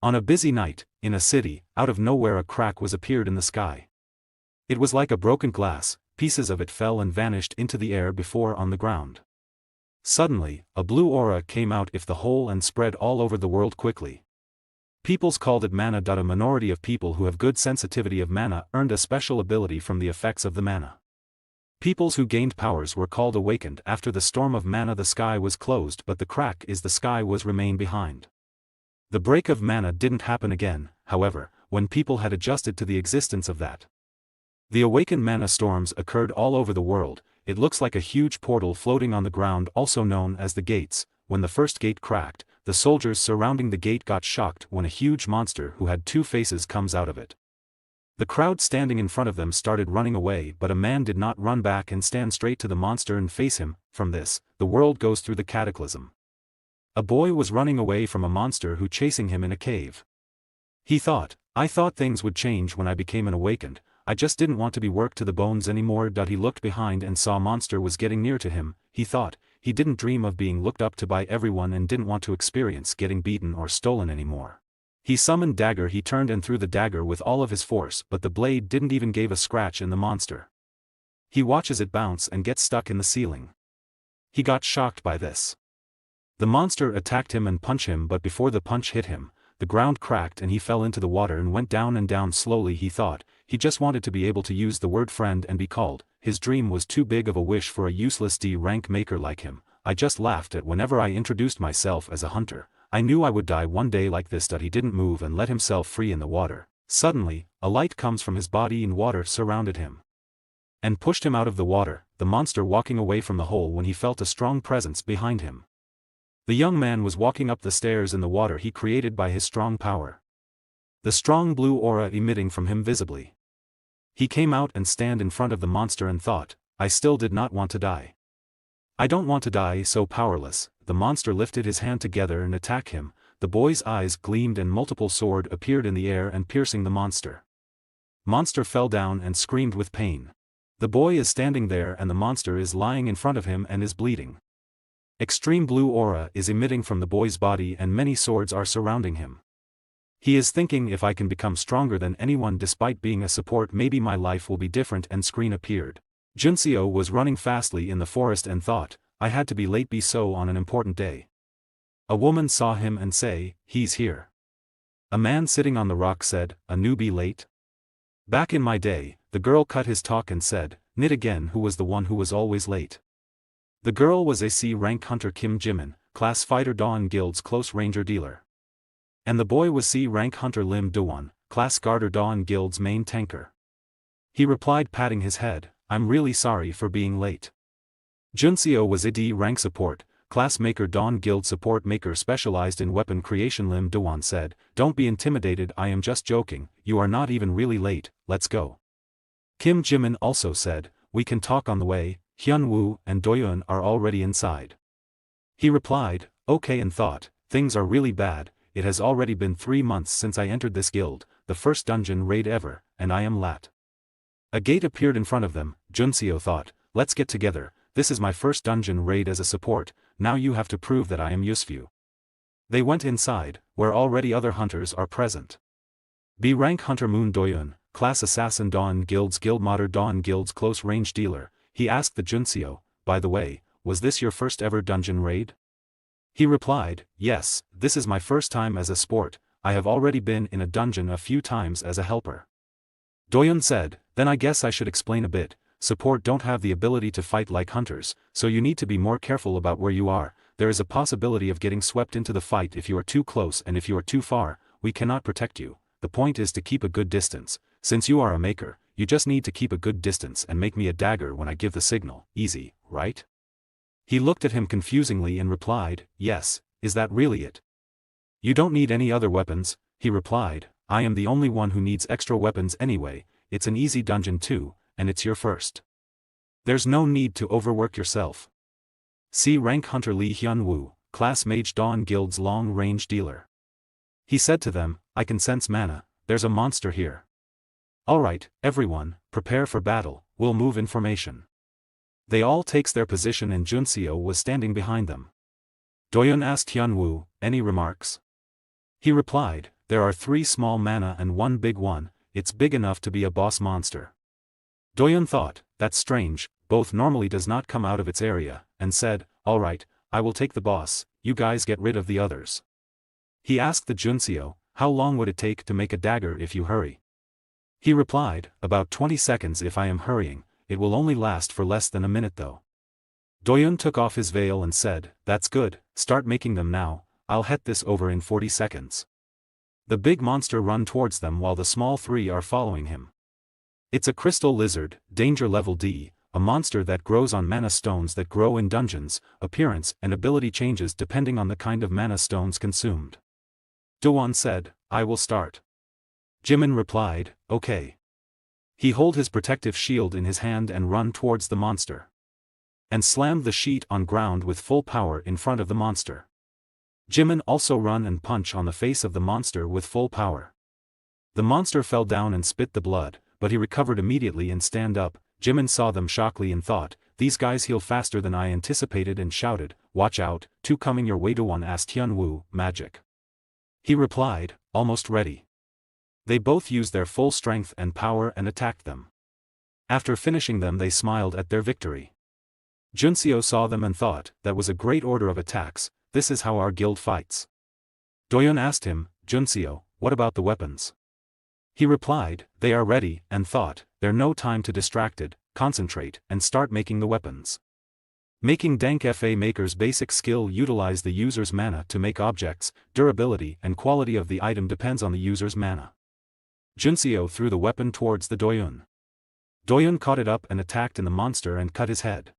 On a busy night, in a city, out of nowhere a crack was appeared in the sky. It was like a broken glass, pieces of it fell and vanished into the air before on the ground. Suddenly, a blue aura came out of the hole and spread all over the world quickly. Peoples called it mana. A minority of people who have good sensitivity of mana earned a special ability from the effects of the mana. Peoples who gained powers were called awakened. After the storm of mana the sky was closed, but the crack is the sky was remain behind. The break of mana didn't happen again, however, when people had adjusted to the existence of that. The awakened mana storms occurred all over the world. It looks like a huge portal floating on the ground, also known as the gates. When the first gate cracked, the soldiers surrounding the gate got shocked when a huge monster who had two faces comes out of it. The crowd standing in front of them started running away, but a man did not run back and stand straight to the monster and face him. From this, the world goes through the cataclysm. A boy was running away from a monster who chasing him in a cave. He thought, I thought things would change when I became an awakened. I just didn't want to be worked to the bones anymore. He looked behind and saw a monster was getting near to him. He thought, he didn't dream of being looked up to by everyone and didn't want to experience getting beaten or stolen anymore. He summoned dagger. He turned and threw the dagger with all of his force, but the blade didn't even give a scratch in the monster. He watches it bounce and get stuck in the ceiling. He got shocked by this. The monster attacked him and punched him, but before the punch hit him, the ground cracked and he fell into the water and went down and down slowly. He thought, he just wanted to be able to use the word friend and be called. His dream was too big of a wish for a useless D-rank maker like him. I just laughed at whenever I introduced myself as a hunter. I knew I would die one day like this. He didn't move and let himself free in the water. Suddenly, a light comes from his body and water surrounded him and pushed him out of the water, the monster walking away from the hole when he felt a strong presence behind him. The young man was walking up the stairs in the water he created by his strong power. The strong blue aura emitting from him visibly. He came out and stand in front of the monster and thought, I still did not want to die. I don't want to die so powerless. The monster lifted his hand together and attacked him. The boy's eyes gleamed and multiple sword appeared in the air and piercing the monster. Monster fell down and screamed with pain. The boy is standing there and the monster is lying in front of him and is bleeding. Extreme blue aura is emitting from the boy's body and many swords are surrounding him. He is thinking, if I can become stronger than anyone despite being a support, maybe my life will be different. And screen appeared. Junseo was running fastly in the forest and thought, I had to be late be so on an important day. A woman saw him and say, he's here. A man sitting on the rock said, a newbie late? Back in my day, the girl cut his talk and said, Nit again, who was the one who was always late? The girl was a C-rank hunter Kim Jimin, class fighter Dawn Guild's close ranger dealer. And the boy was C-rank hunter Lim Dowon, class guarder Dawn Guild's main tanker. He replied patting his head, I'm really sorry for being late. Junseo was a D-rank support, class maker Dawn Guild support maker specialized in weapon creation. Lim Dowon said, don't be intimidated, I am just joking, you are not even really late, let's go. Kim Jimin also said, we can talk on the way. Hyun-woo and Doyeon are already inside. He replied, okay, and thought, things are really bad. It has already been 3 months since I entered this guild, the first dungeon raid ever, and I am lat. A gate appeared in front of them. Junseo thought, let's get together, this is my first dungeon raid as a support, now you have to prove that I am useful. They went inside, where already other hunters are present. B-rank hunter Moon Doyeon, class assassin Dawn Guild's guildmodder Dawn Guild's close range dealer. He asked the Junseo, by the way, was this your first ever dungeon raid? He replied, yes, this is my first time as a sport, I have already been in a dungeon a few times as a helper. Doyeon said, then I guess I should explain a bit, support don't have the ability to fight like hunters, so you need to be more careful about where you are. There is a possibility of getting swept into the fight if you are too close, and if you are too far, we cannot protect you. The point is to keep a good distance. Since you are a maker, you just need to keep a good distance and make me a dagger when I give the signal. Easy, right? He looked at him confusingly and replied, yes, is that really it? You don't need any other weapons, he replied, I am the only one who needs extra weapons anyway, it's an easy dungeon too, and it's your first. There's no need to overwork yourself. C-rank hunter Lee Hyun-woo, class mage Dawn Guild's long-range dealer. He said to them, I can sense mana, there's a monster here. Alright, everyone, prepare for battle, we'll move in formation. They all takes their position and Junseo was standing behind them. Doyeon asked Hyun-woo, any remarks? He replied, there are 3 small mana and 1 big one, it's big enough to be a boss monster. Doyun thought, that's strange, both normally does not come out of its area, and said, alright, I will take the boss, you guys get rid of the others. He asked the Junseo, how long would it take to make a dagger if you hurry? He replied, about 20 seconds if I am hurrying, it will only last for less than a minute though. Doyun took off his veil and said, that's good, start making them now, I'll het this over in 40 seconds. The big monster run towards them while the small 3 are following him. It's a crystal lizard, danger level D, a monster that grows on mana stones that grow in dungeons, appearance and ability changes depending on the kind of mana stones consumed. Doan said, I will start. Jimin replied, okay. He hold his protective shield in his hand and run towards the monster. And slammed the sheet on ground with full power in front of the monster. Jimin also run and punch on the face of the monster with full power. The monster fell down and spit the blood, but he recovered immediately and stand up. Jimin saw them shockingly and thought, these guys heal faster than I anticipated and shouted, watch out, 2 coming your way. Doan asked Hyunwoo, magic. He replied, almost ready. They both used their full strength and power and attacked them. After finishing them they smiled at their victory. Junseo saw them and thought, that was a great order of attacks, this is how our guild fights. Doyun asked him, Junseo, what about the weapons? He replied, they are ready, and thought, there's no time to distracted, concentrate, and start making the weapons. Making Dank FA Maker's basic skill utilize the user's mana to make objects, durability and quality of the item depends on the user's mana. Junseo threw the weapon towards the Doyun. Doyun caught it up and attacked in the monster and cut his head.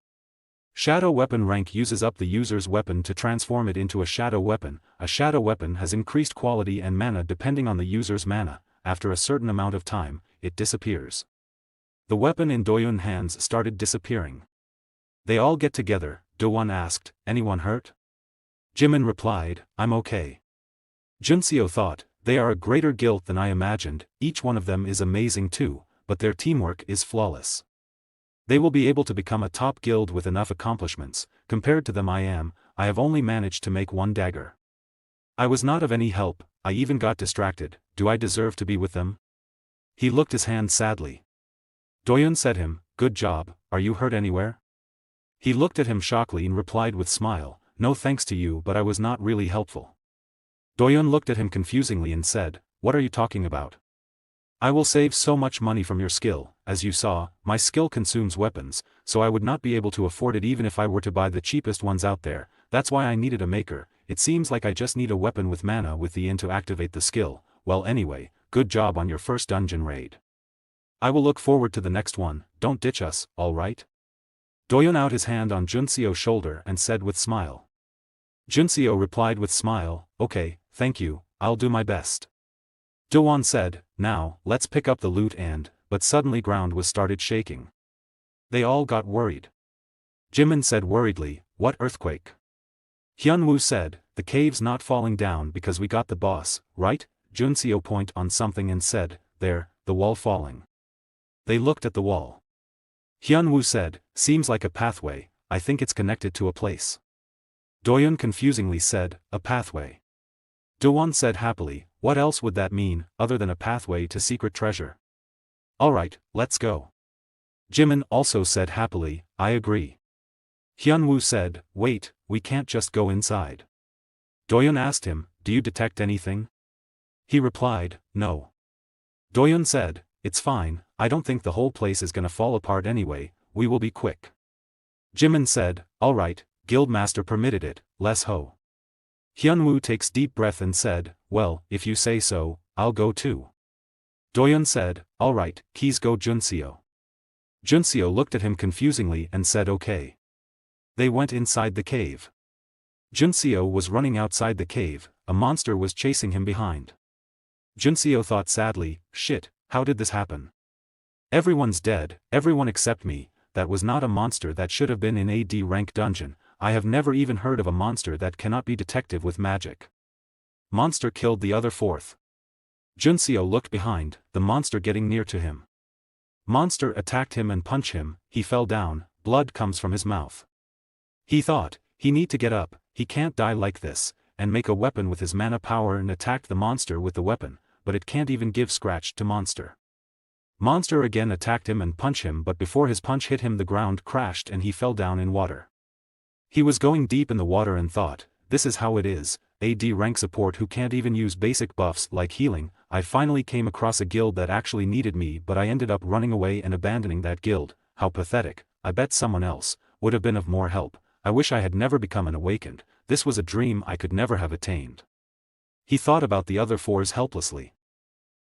Shadow weapon rank uses up the user's weapon to transform it into a shadow weapon. A shadow weapon has increased quality and mana depending on the user's mana. After a certain amount of time, it disappears. The weapon in Doyun's hands started disappearing. They all get together. Doan asked, anyone hurt? Jimin replied, I'm okay. Junseo thought, they are a greater guild than I imagined, each one of them is amazing too, but their teamwork is flawless. They will be able to become a top guild with enough accomplishments. Compared to them I have only managed to make 1 dagger. I was not of any help, I even got distracted, do I deserve to be with them? He looked his hand sadly. Doyun said him, good job, are you hurt anywhere? He looked at him shockingly and replied with smile, no thanks to you but I was not really helpful. Doyun looked at him confusingly and said, what are you talking about? I will save so much money from your skill, as you saw, my skill consumes weapons, so I would not be able to afford it even if I were to buy the cheapest ones out there, that's why I needed a maker, it seems like I just need a weapon with mana with the in to activate the skill, well anyway, good job on your first dungeon raid. I will look forward to the next one, don't ditch us, alright? Doyun out his hand on Junseo's shoulder and said with smile. Junseo replied with smile, okay, thank you, I'll do my best. Doan said, now, let's pick up the loot but suddenly ground was started shaking. They all got worried. Jimin said worriedly, what earthquake? Hyunwoo said, the cave's not falling down because we got the boss, right? Junseo pointed on something and said, there, the wall falling. They looked at the wall. Hyunwoo said, seems like a pathway, I think it's connected to a place. Doyun confusingly said, a pathway. Doan said happily, what else would that mean, other than a pathway to secret treasure? Alright, let's go. Jimin also said happily, I agree. Hyunwoo said, wait, we can't just go inside. Doyun asked him, do you detect anything? He replied, no. Doyun said, it's fine, I don't think the whole place is gonna fall apart anyway, we will be quick. Jimin said, alright, Guildmaster permitted it, let's ho. Hyunwoo takes deep breath and said, well, if you say so, I'll go too. Doyun said, alright, keys go Junseo. Junseo looked at him confusingly and said okay. They went inside the cave. Junseo was running outside the cave, a monster was chasing him behind. Junseo thought sadly, shit, how did this happen? Everyone's dead, everyone except me, that was not a monster that should have been in a D rank dungeon, I have never even heard of a monster that cannot be detective with magic. Monster killed the other fourth. Junseo looked behind, the monster getting near to him. Monster attacked him and punched him, he fell down, blood comes from his mouth. He thought, he need to get up, he can't die like this, and make a weapon with his mana power and attacked the monster with the weapon, but it can't even give scratch to monster. Monster again attacked him and punched him, but before his punch hit him the ground crashed and he fell down in water. He was going deep in the water and thought, this is how it is, AD rank support who can't even use basic buffs like healing. I finally came across a guild that actually needed me, but I ended up running away and abandoning that guild. How pathetic. I bet someone else would have been of more help. I wish I had never become an awakened. This was a dream I could never have attained. He thought about the other fours helplessly.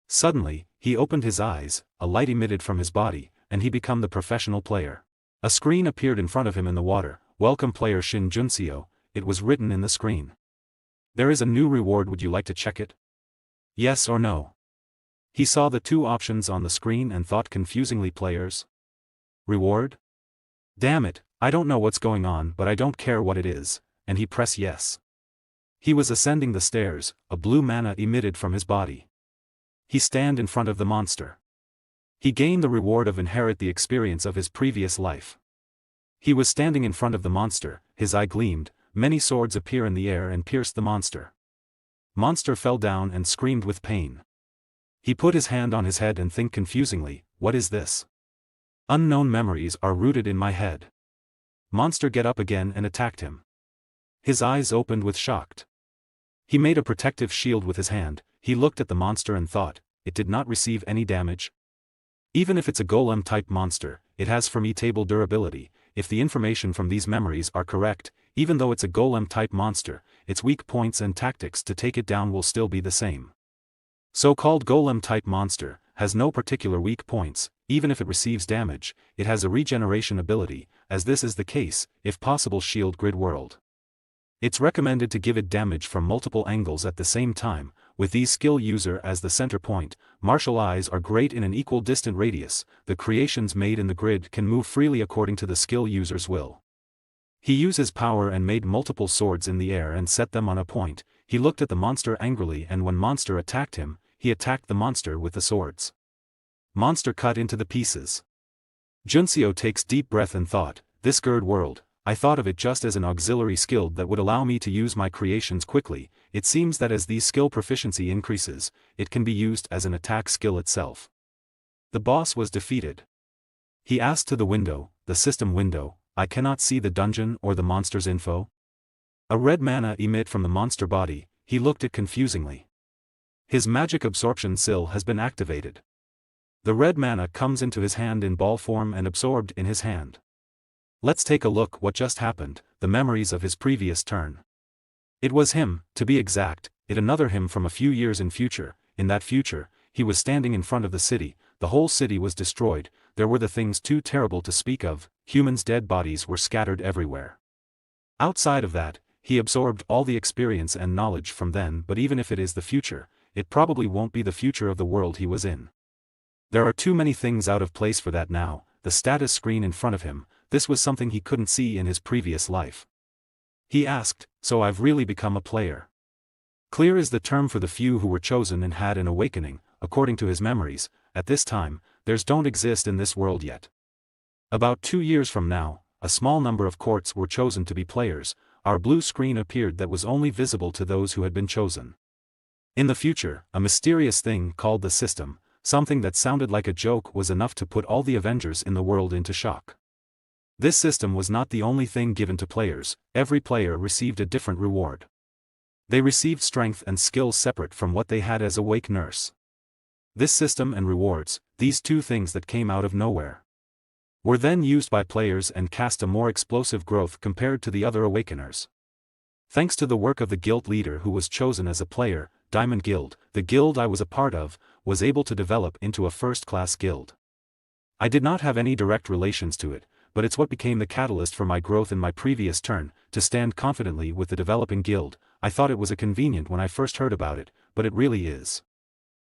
Suddenly, he opened his eyes, a light emitted from his body, and he became the professional player. A screen appeared in front of him in the water. Welcome player Shin Junseo, it was written in the screen. There is a new reward, would you like to check it? Yes or no? He saw the two options on the screen and thought confusingly, players. Reward? Damn it, I don't know what's going on, but I don't care what it is, and he pressed yes. He was ascending the stairs, a blue mana emitted from his body. He stand in front of the monster. He gained the reward of inherit the experience of his previous life. He was standing in front of the monster, his eye gleamed, many swords appear in the air and pierced the monster. Monster fell down and screamed with pain. He put his hand on his head and think confusingly, what is this? Unknown memories are rooted in my head. Monster get up again and attacked him. His eyes opened with shocked. He made a protective shield with his hand. He looked at the monster and thought, it did not receive any damage. Even if it's a golem type monster, it has for me table durability. If the information from these memories are correct, even though it's a golem type monster, its weak points and tactics to take it down will still be the same. So-called golem type monster has no particular weak points. Even if it receives damage, it has a regeneration ability, as this is the case, if possible shield grid world. It's recommended to give it damage from multiple angles at the same time, with these skill user as the center point. Martial eyes are great in an equal distant radius. The creations made in the grid can move freely according to the skill user's will. He uses power and made multiple swords in the air and set them on a point. He looked at the monster angrily, and when monster attacked him, he attacked the monster with the swords. Monster cut into the pieces. Junseo takes deep breath and thought, this grid world, I thought of it just as an auxiliary skill that would allow me to use my creations quickly. It seems that as these skill proficiency increases, it can be used as an attack skill itself. The boss was defeated. He asked to the window, the system window, I cannot see the dungeon or the monster's info. A red mana emit from the monster body. He looked at confusingly. His magic absorption skill has been activated. The red mana comes into his hand in ball form and absorbed in his hand. Let's take a look what just happened, the memories of his previous turn. It was him, to be exact, another him from a few years in future. In that future, he was standing in front of the city. The whole city was destroyed. There were the things too terrible to speak of. Humans' dead bodies were scattered everywhere. Outside of that, he absorbed all the experience and knowledge from then, but even if it is the future, it probably won't be the future of the world he was in. There are too many things out of place for that now. The status screen in front of him, this was something he couldn't see in his previous life. He asked, so I've really become a player. Clear is the term for the few who were chosen and had an awakening. According to his memories, at this time, theirs don't exist in this world yet. About 2 years from now, a small number of courts were chosen to be players. Our blue screen appeared that was only visible to those who had been chosen. In the future, a mysterious thing called the system, something that sounded like a joke, was enough to put all the Avengers in the world into shock. This system was not the only thing given to players. Every player received a different reward. They received strength and skills separate from what they had as awake nurse. This system and rewards, these two things that came out of nowhere, were then used by players and cast a more explosive growth compared to the other awakeners. Thanks to the work of the guild leader who was chosen as a player, Diamond Guild, the guild I was a part of, was able to develop into a first-class guild. I did not have any direct relations to it, but it's what became the catalyst for my growth in my previous turn. To stand confidently with the developing guild, I thought it was a convenient when I first heard about it, but it really is.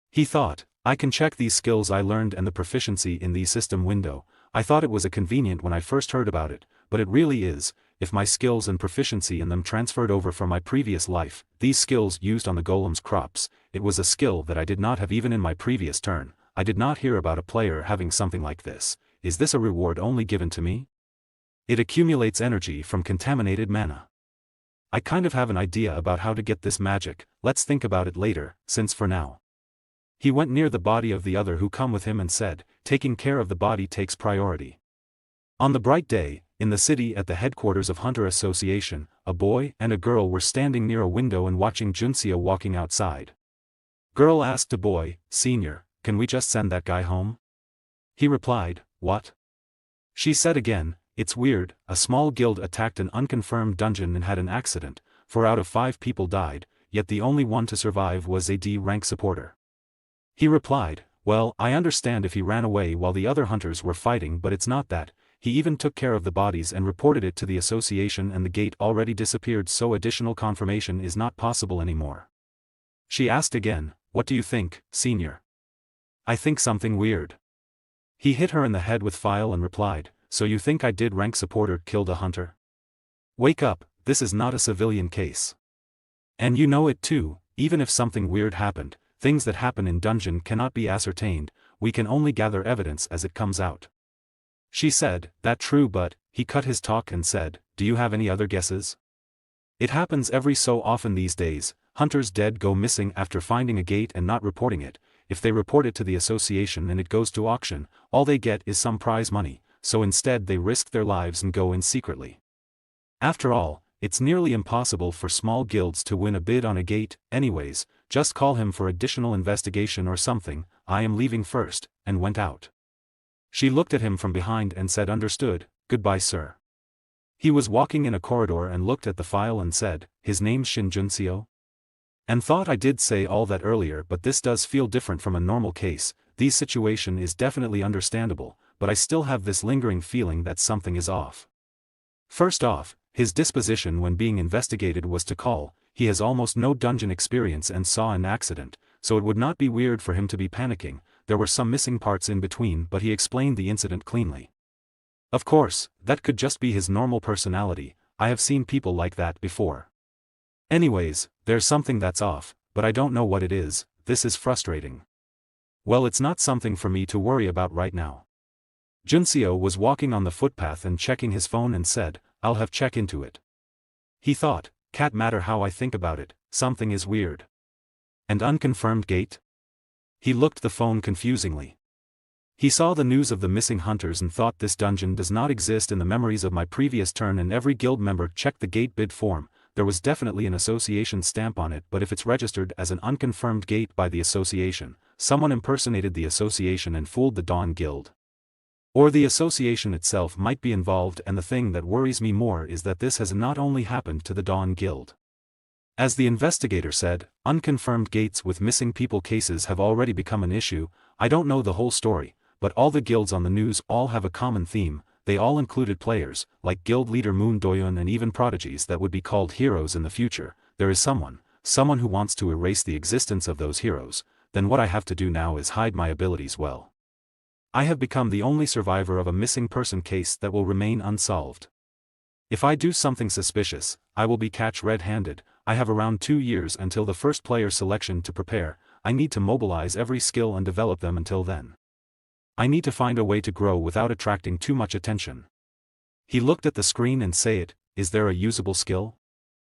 He thought, I can check these skills I learned and the proficiency in the system window. I thought it was a convenient when I first heard about it, but it really is. If my skills and proficiency in them transferred over from my previous life, these skills used on the golem's crops, it was a skill that I did not have even in my previous turn. I did not hear about a player having something like this. Is this a reward only given to me? It accumulates energy from contaminated mana. I kind of have an idea about how to get this magic, let's think about it later, since for now. He went near the body of the other who come with him and said, taking care of the body takes priority. On the bright day, in the city at the headquarters of Hunter Association, a boy and a girl were standing near a window and watching Junseo walking outside. Girl asked a boy, "Senior, can we just send that guy home?" He replied, "What?" She said again, "It's weird, a small guild attacked an unconfirmed dungeon and had an accident, 4 out of 5 people died, yet the only one to survive was a D-rank supporter." He replied, "Well, I understand if he ran away while the other hunters were fighting, but it's not that. He even took care of the bodies and reported it to the association and the gate already disappeared, so additional confirmation is not possible anymore." She asked again, "What do you think, senior?" "I think something weird." He hit her in the head with file and replied, "So you think I did rank supporter killed a hunter? Wake up, this is not a civilian case. And you know it too, even if something weird happened, things that happen in dungeon cannot be ascertained, we can only gather evidence as it comes out." She said, "That true, but," he cut his talk and said, "Do you have any other guesses? It happens every so often these days, hunters dead go missing after finding a gate and not reporting it. If they report it to the association and it goes to auction, all they get is some prize money, so instead they risk their lives and go in secretly. After all, it's nearly impossible for small guilds to win a bid on a gate, anyways, just call him for additional investigation or something, I am leaving first," and went out. She looked at him from behind and said, "Understood, goodbye sir." He was walking in a corridor and looked at the file and said, "His name's Shin Junseo?" And thought I did say all that earlier, but this does feel different from a normal case, this situation is definitely understandable, but I still have this lingering feeling that something is off. First off, his disposition when being investigated was to call, he has almost no dungeon experience and saw an accident, so it would not be weird for him to be panicking. There were some missing parts in between, but he explained the incident cleanly. Of course, that could just be his normal personality, I have seen people like that before. Anyways, there's something that's off, but I don't know what it is, this is frustrating. Well, it's not something for me to worry about right now. Junseo was walking on the footpath and checking his phone and said, "I'll have check into it." He thought, can't matter how I think about it, something is weird. And unconfirmed gate? He looked the phone confusingly. He saw the news of the missing hunters and thought this dungeon does not exist in the memories of my previous turn, and every guild member checked the gate bid form. There was definitely an association stamp on it, but if it's registered as an unconfirmed gate by the association, someone impersonated the association and fooled the Dawn Guild. Or the association itself might be involved, and the thing that worries me more is that this has not only happened to the Dawn Guild. As the investigator said, unconfirmed gates with missing people cases have already become an issue. I don't know the whole story, but all the guilds on the news all have a common theme. They all included players, like guild leader Moon Doyun, and even prodigies that would be called heroes in the future. There is someone who wants to erase the existence of those heroes. Then what I have to do now is hide my abilities well. I have become the only survivor of a missing person case that will remain unsolved. If I do something suspicious, I will be catch red-handed. I have around 2 years until the first player selection to prepare. I need to mobilize every skill and develop them until then. I need to find a way to grow without attracting too much attention. He looked at the screen and said, "Is there a usable skill?"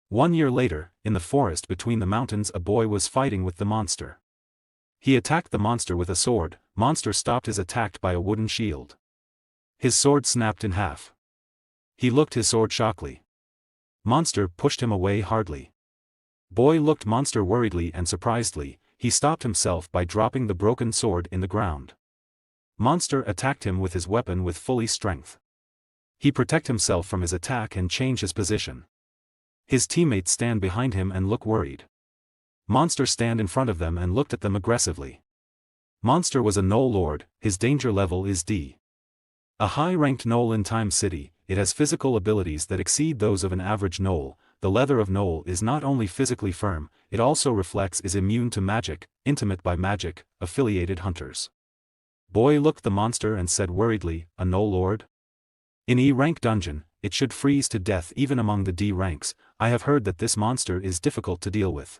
1 year later, in the forest between the mountains, a boy was fighting with the monster. He attacked the monster with a sword. Monster stopped his attack by a wooden shield. His sword snapped in half. He looked his sword shockingly. Monster pushed him away hardly. Boy looked monster worriedly and surprisedly. He stopped himself by dropping the broken sword in the ground. Monster attacked him with his weapon with fully strength. He protect himself from his attack and change his position. His teammates stand behind him and look worried. Monster stand in front of them and looked at them aggressively. Monster was a Gnoll Lord, his danger level is D. A high-ranked Gnoll in Time City, it has physical abilities that exceed those of an average Gnoll. The leather of Gnoll is not only physically firm, it also reflects is immune to magic, intimate by magic, affiliated hunters. Boy looked the monster and said worriedly, "A Gnoll Lord? In E-rank dungeon, it should freeze to death even among the D ranks. I have heard that this monster is difficult to deal with."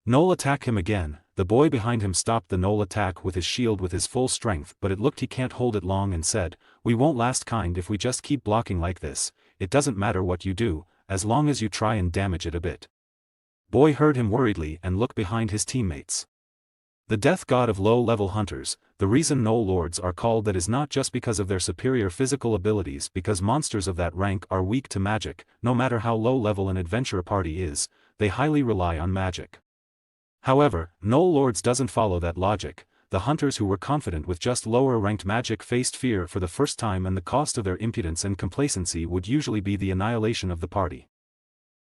Gnoll attack him again. The boy behind him stopped the Gnoll attack with his shield with his full strength, but it looked he can't hold it long and said, "We won't last kind if we just keep blocking like this. It doesn't matter what you do, as long as you try and damage it a bit. Boy heard him worriedly and looked behind his teammates. The death god of low-level hunters, the reason no lords are called that is not just because of their superior physical abilities, because monsters of that rank are weak to magic. No matter how low-level an adventure party is, they highly rely on magic. However, no lords doesn't follow that logic. The hunters who were confident with just lower-ranked magic faced fear for the first time, and the cost of their impudence and complacency would usually be the annihilation of the party.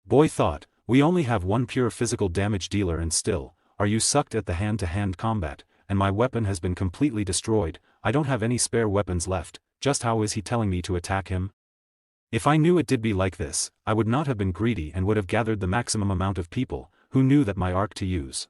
Boy thought, we only have one pure physical damage dealer and still, are you sucked at the hand-to-hand combat, and my weapon has been completely destroyed. I don't have any spare weapons left. Just how is he telling me to attack him? If I knew it did be like this, I would not have been greedy and would have gathered the maximum amount of people, who knew that my arc to use.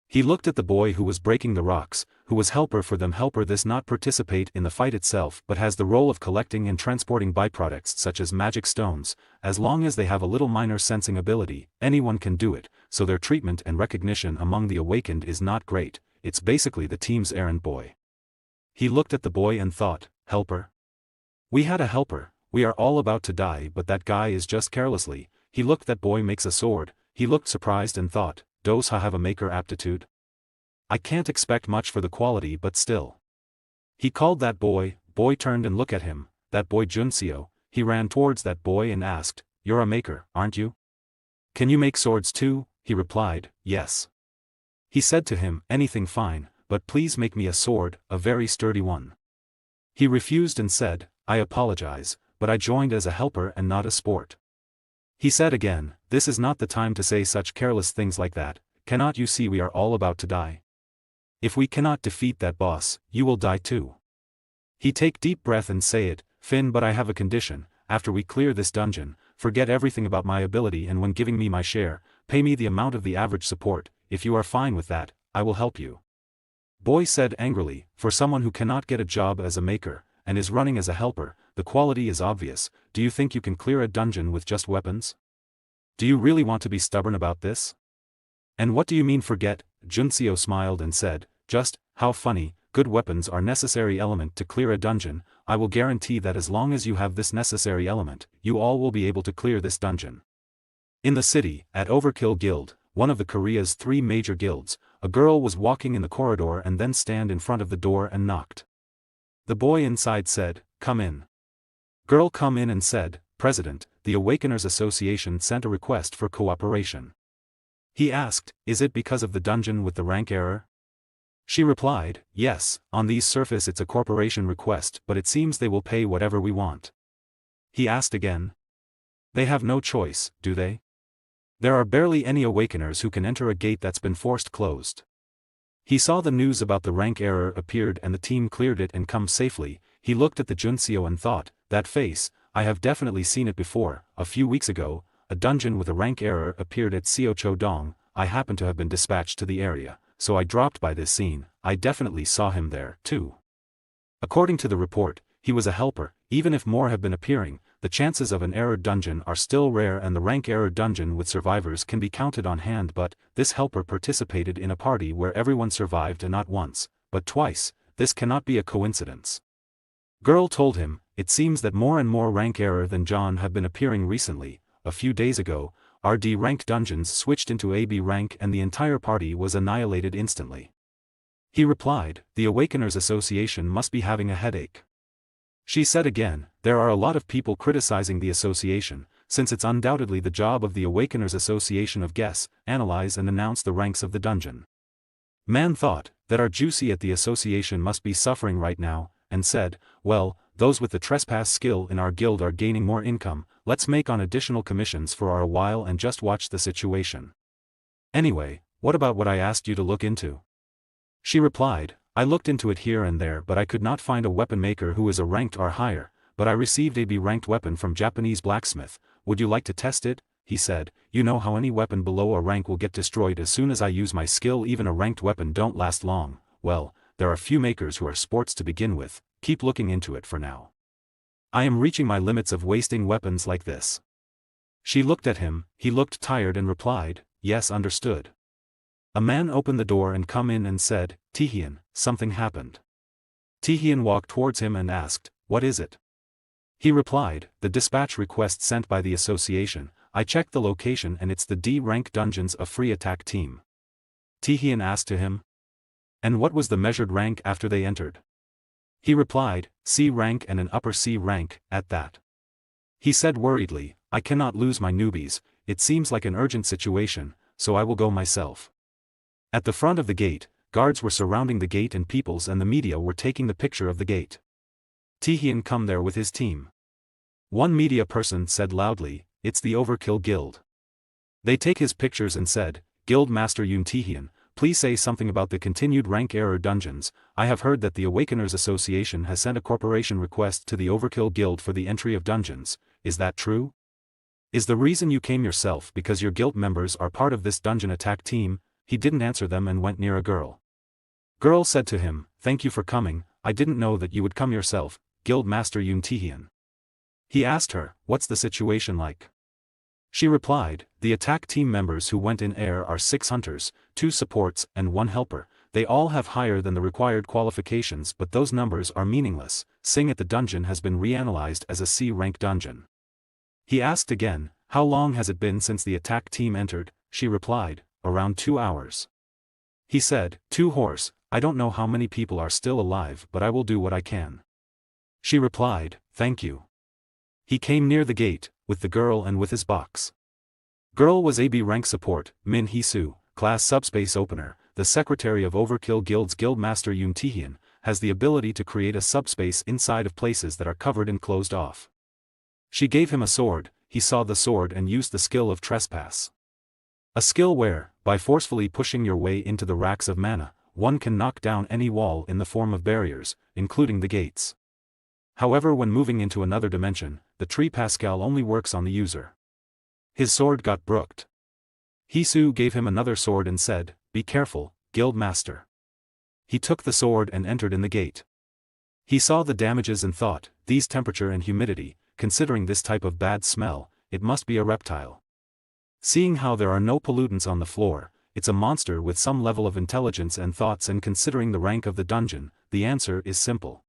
He looked at the boy who was breaking the rocks, who was helper for them. Helper this not participate in the fight itself but has the role of collecting and transporting byproducts such as magic stones. As long as they have a little minor sensing ability, anyone can do it, so their treatment and recognition among the awakened is not great. It's basically the team's errand boy. He looked at the boy and thought, helper? We had a helper, we are all about to die, but that guy is just carelessly. He looked that boy makes a sword, he looked surprised and thought, does ha have a maker aptitude? I can't expect much for the quality but still. He called that boy. Boy turned and looked at him, that boy Junseo. He ran towards that boy and asked, you're a maker, aren't you? Can you make swords too? He replied, yes. He said to him, anything fine, but please make me a sword, a very sturdy one. He refused and said, I apologize, but I joined as a helper and not a sport. He said again, this is not the time to say such careless things like that. Cannot you see we are all about to die? If we cannot defeat that boss, you will die too. He take deep breath and say it, Finn, but I have a condition. After we clear this dungeon, forget everything about my ability, and when giving me my share, pay me the amount of the average support. If you are fine with that, I will help you. Boy said angrily, for someone who cannot get a job as a maker, and is running as a helper, the quality is obvious. Do you think you can clear a dungeon with just weapons? Do you really want to be stubborn about this? And what do you mean forget? Junseo smiled and said, just, how funny, good weapons are necessary element to clear a dungeon. I will guarantee that as long as you have this necessary element, you all will be able to clear this dungeon. In the city, at Overkill Guild, one of the Korea's 3 major guilds, a girl was walking in the corridor and then stand in front of the door and knocked. The boy inside said, come in. Girl come in and said, President, the Awakeners Association sent a request for cooperation. He asked, is it because of the dungeon with the rank error? She replied, yes, on these surface it's a corporation request, but it seems they will pay whatever we want. He asked again. They have no choice, do they? There are barely any Awakeners who can enter a gate that's been forced closed. He saw the news about the rank error appeared and the team cleared it and come safely. He looked at the Junseo and thought, that face, I have definitely seen it before. A few weeks ago, a dungeon with a rank error appeared at Seocho-dong. I happened to have been dispatched to the area, so I dropped by this scene. I definitely saw him there, too. According to the report, he was a helper. Even if more have been appearing, the chances of an error dungeon are still rare, and the rank error dungeon with survivors can be counted on hand, but this helper participated in a party where everyone survived, and not once, but twice. This cannot be a coincidence. Girl told him, it seems that more and more rank error than John have been appearing recently. A few days ago, RD rank dungeons switched into AB rank and the entire party was annihilated instantly. He replied, the Awakeners Association must be having a headache. She said again, there are a lot of people criticizing the association, since it's undoubtedly the job of the Awakeners Association of guess, analyze and announce the ranks of the dungeon. Man thought, that our juicy at the association must be suffering right now, and said, well, those with the trespass skill in our guild are gaining more income. Let's make on additional commissions for a while and just watch the situation. Anyway, what about what I asked you to look into? She replied, I looked into it here and there, but I could not find a weapon maker who is a ranked or higher, but I received a B ranked weapon from Japanese blacksmith. Would you like to test it? He said, you know how any weapon below a rank will get destroyed as soon as I use my skill. Even a ranked weapon don't last long. Well, there are few makers who are sports to begin with. Keep looking into it for now. I am reaching my limits of wasting weapons like this. She looked at him. He looked tired and replied, yes, understood. A man opened the door and come in and said, Taehyun, something happened. Taehyun walked towards him and asked, what is it? He replied, the dispatch request sent by the association, I checked the location and it's the D-rank dungeons of free attack team. Tihian asked to him. And what was the measured rank after they entered? He replied, C rank and an upper C rank, at that. He said worriedly, I cannot lose my newbies, it seems like an urgent situation, so I will go myself. At the front of the gate, guards were surrounding the gate and peoples and the media were taking the picture of the gate. Tihian come there with his team. One media person said loudly, it's the Overkill Guild. They take his pictures and said, Guild Master Yoon Tihian, please say something about the continued rank error dungeons. I have heard that the Awakeners Association has sent a corporation request to the Overkill Guild for the entry of dungeons, is that true? Is the reason you came yourself because your guild members are part of this dungeon attack team? He didn't answer them and went near a girl. Girl said to him, thank you for coming, I didn't know that you would come yourself, Guild Master Yoon Tihian. He asked her, what's the situation like? She replied, the attack team members who went in air are 6 hunters, 2 supports and 1 helper, they all have higher than the required qualifications but those numbers are meaningless, seeing at the dungeon has been reanalyzed as a C-rank dungeon. He asked again, how long has it been since the attack team entered? She replied, around 2 hours. He said, 2 horse, I don't know how many people are still alive but I will do what I can. She replied, thank you. He came near the gate, with the girl and with his box. Girl was AB rank support, Min Hee-soo, class subspace opener, the secretary of Overkill Guild's Guildmaster Yoon Tihian, has the ability to create a subspace inside of places that are covered and closed off. She gave him a sword, he saw the sword and used the skill of trespass. A skill where, by forcefully pushing your way into the racks of mana, one can knock down any wall in the form of barriers, including the gates. However, when moving into another dimension, the tree Pascal only works on the user. His sword got brooked. Hee-soo gave him another sword and said, be careful, Guild Master. He took the sword and entered in the gate. He saw the damages and thought, these temperature and humidity, considering this type of bad smell, it must be a reptile. Seeing how there are no pollutants on the floor, it's a monster with some level of intelligence and thoughts, and considering the rank of the dungeon, the answer is simple.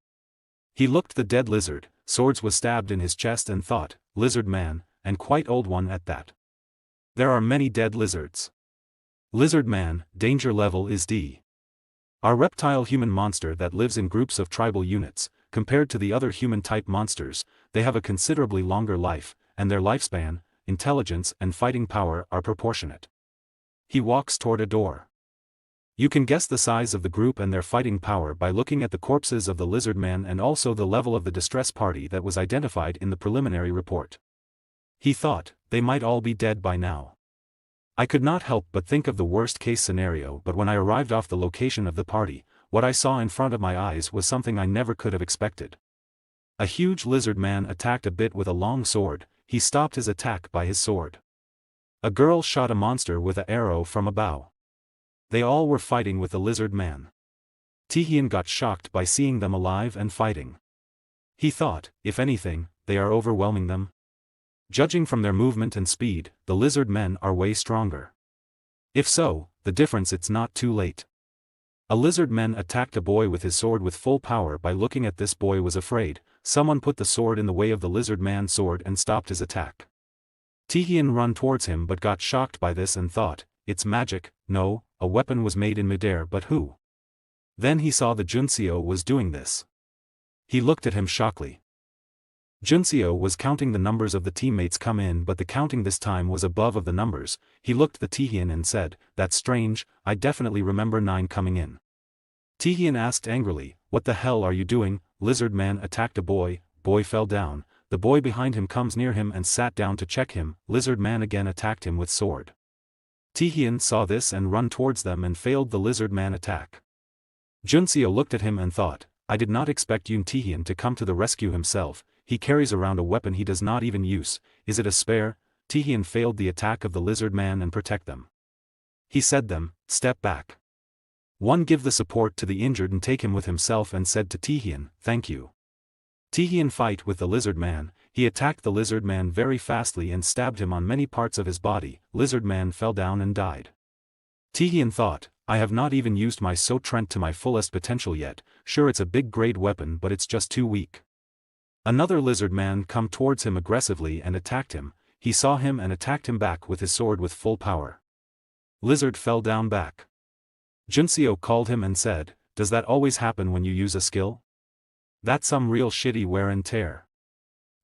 He looked the dead lizard, swords was stabbed in his chest and thought, lizard man, and quite old one at that. There are many dead lizards. Lizard man, danger level is D. Our reptile human monster that lives in groups of tribal units, compared to the other human-type monsters, they have a considerably longer life, and their lifespan, intelligence and fighting power are proportionate. He walks toward a door. You can guess the size of the group and their fighting power by looking at the corpses of the lizard man and also the level of the distress party that was identified in the preliminary report. He thought, they might all be dead by now. I could not help but think of the worst-case scenario, but when I arrived off the location of the party, what I saw in front of my eyes was something I never could have expected. A huge lizard man attacked a bit with a long sword, he stopped his attack by his sword. A girl shot a monster with an arrow from a bow. They all were fighting with the lizard man. Tihian got shocked by seeing them alive and fighting. He thought, if anything, they are overwhelming them. Judging from their movement and speed, the lizard men are way stronger. If so, the difference it's not too late. A lizard man attacked a boy with his sword with full power. By looking at this, boy was afraid, someone put the sword in the way of the lizard man's sword and stopped his attack. Tihian ran towards him but got shocked by this and thought, it's magic, no, a weapon was made in midair, but who? Then he saw the Junseo was doing this. He looked at him shockingly. Junseo was counting the numbers of the teammates come in, but the counting this time was above of the numbers. He looked at Tihian and said, that's strange, I definitely remember 9 coming in. Tihian asked angrily, what the hell are you doing? Lizard man attacked a boy, boy fell down, the boy behind him comes near him and sat down to check him, lizard man again attacked him with sword. Tihian saw this and run towards them and failed the lizard man attack. Junseo looked at him and thought, I did not expect Yoon Tihian to come to the rescue himself, he carries around a weapon he does not even use, is it a spare? Tihian failed the attack of the lizard man and protect them. He said them, step back. One give the support to the injured and take him with himself and said to Tihian, thank you. Tihian fight with the lizard man, he attacked the lizard man very fastly and stabbed him on many parts of his body, lizard man fell down and died. Tihian thought, I have not even used my So Trent to my fullest potential yet, sure it's a big grade weapon but it's just too weak. Another lizard man come towards him aggressively and attacked him. He saw him and attacked him back with his sword with full power. Lizard fell down back. Junseo called him and said, "Does that always happen when you use a skill? That's some real shitty wear and tear."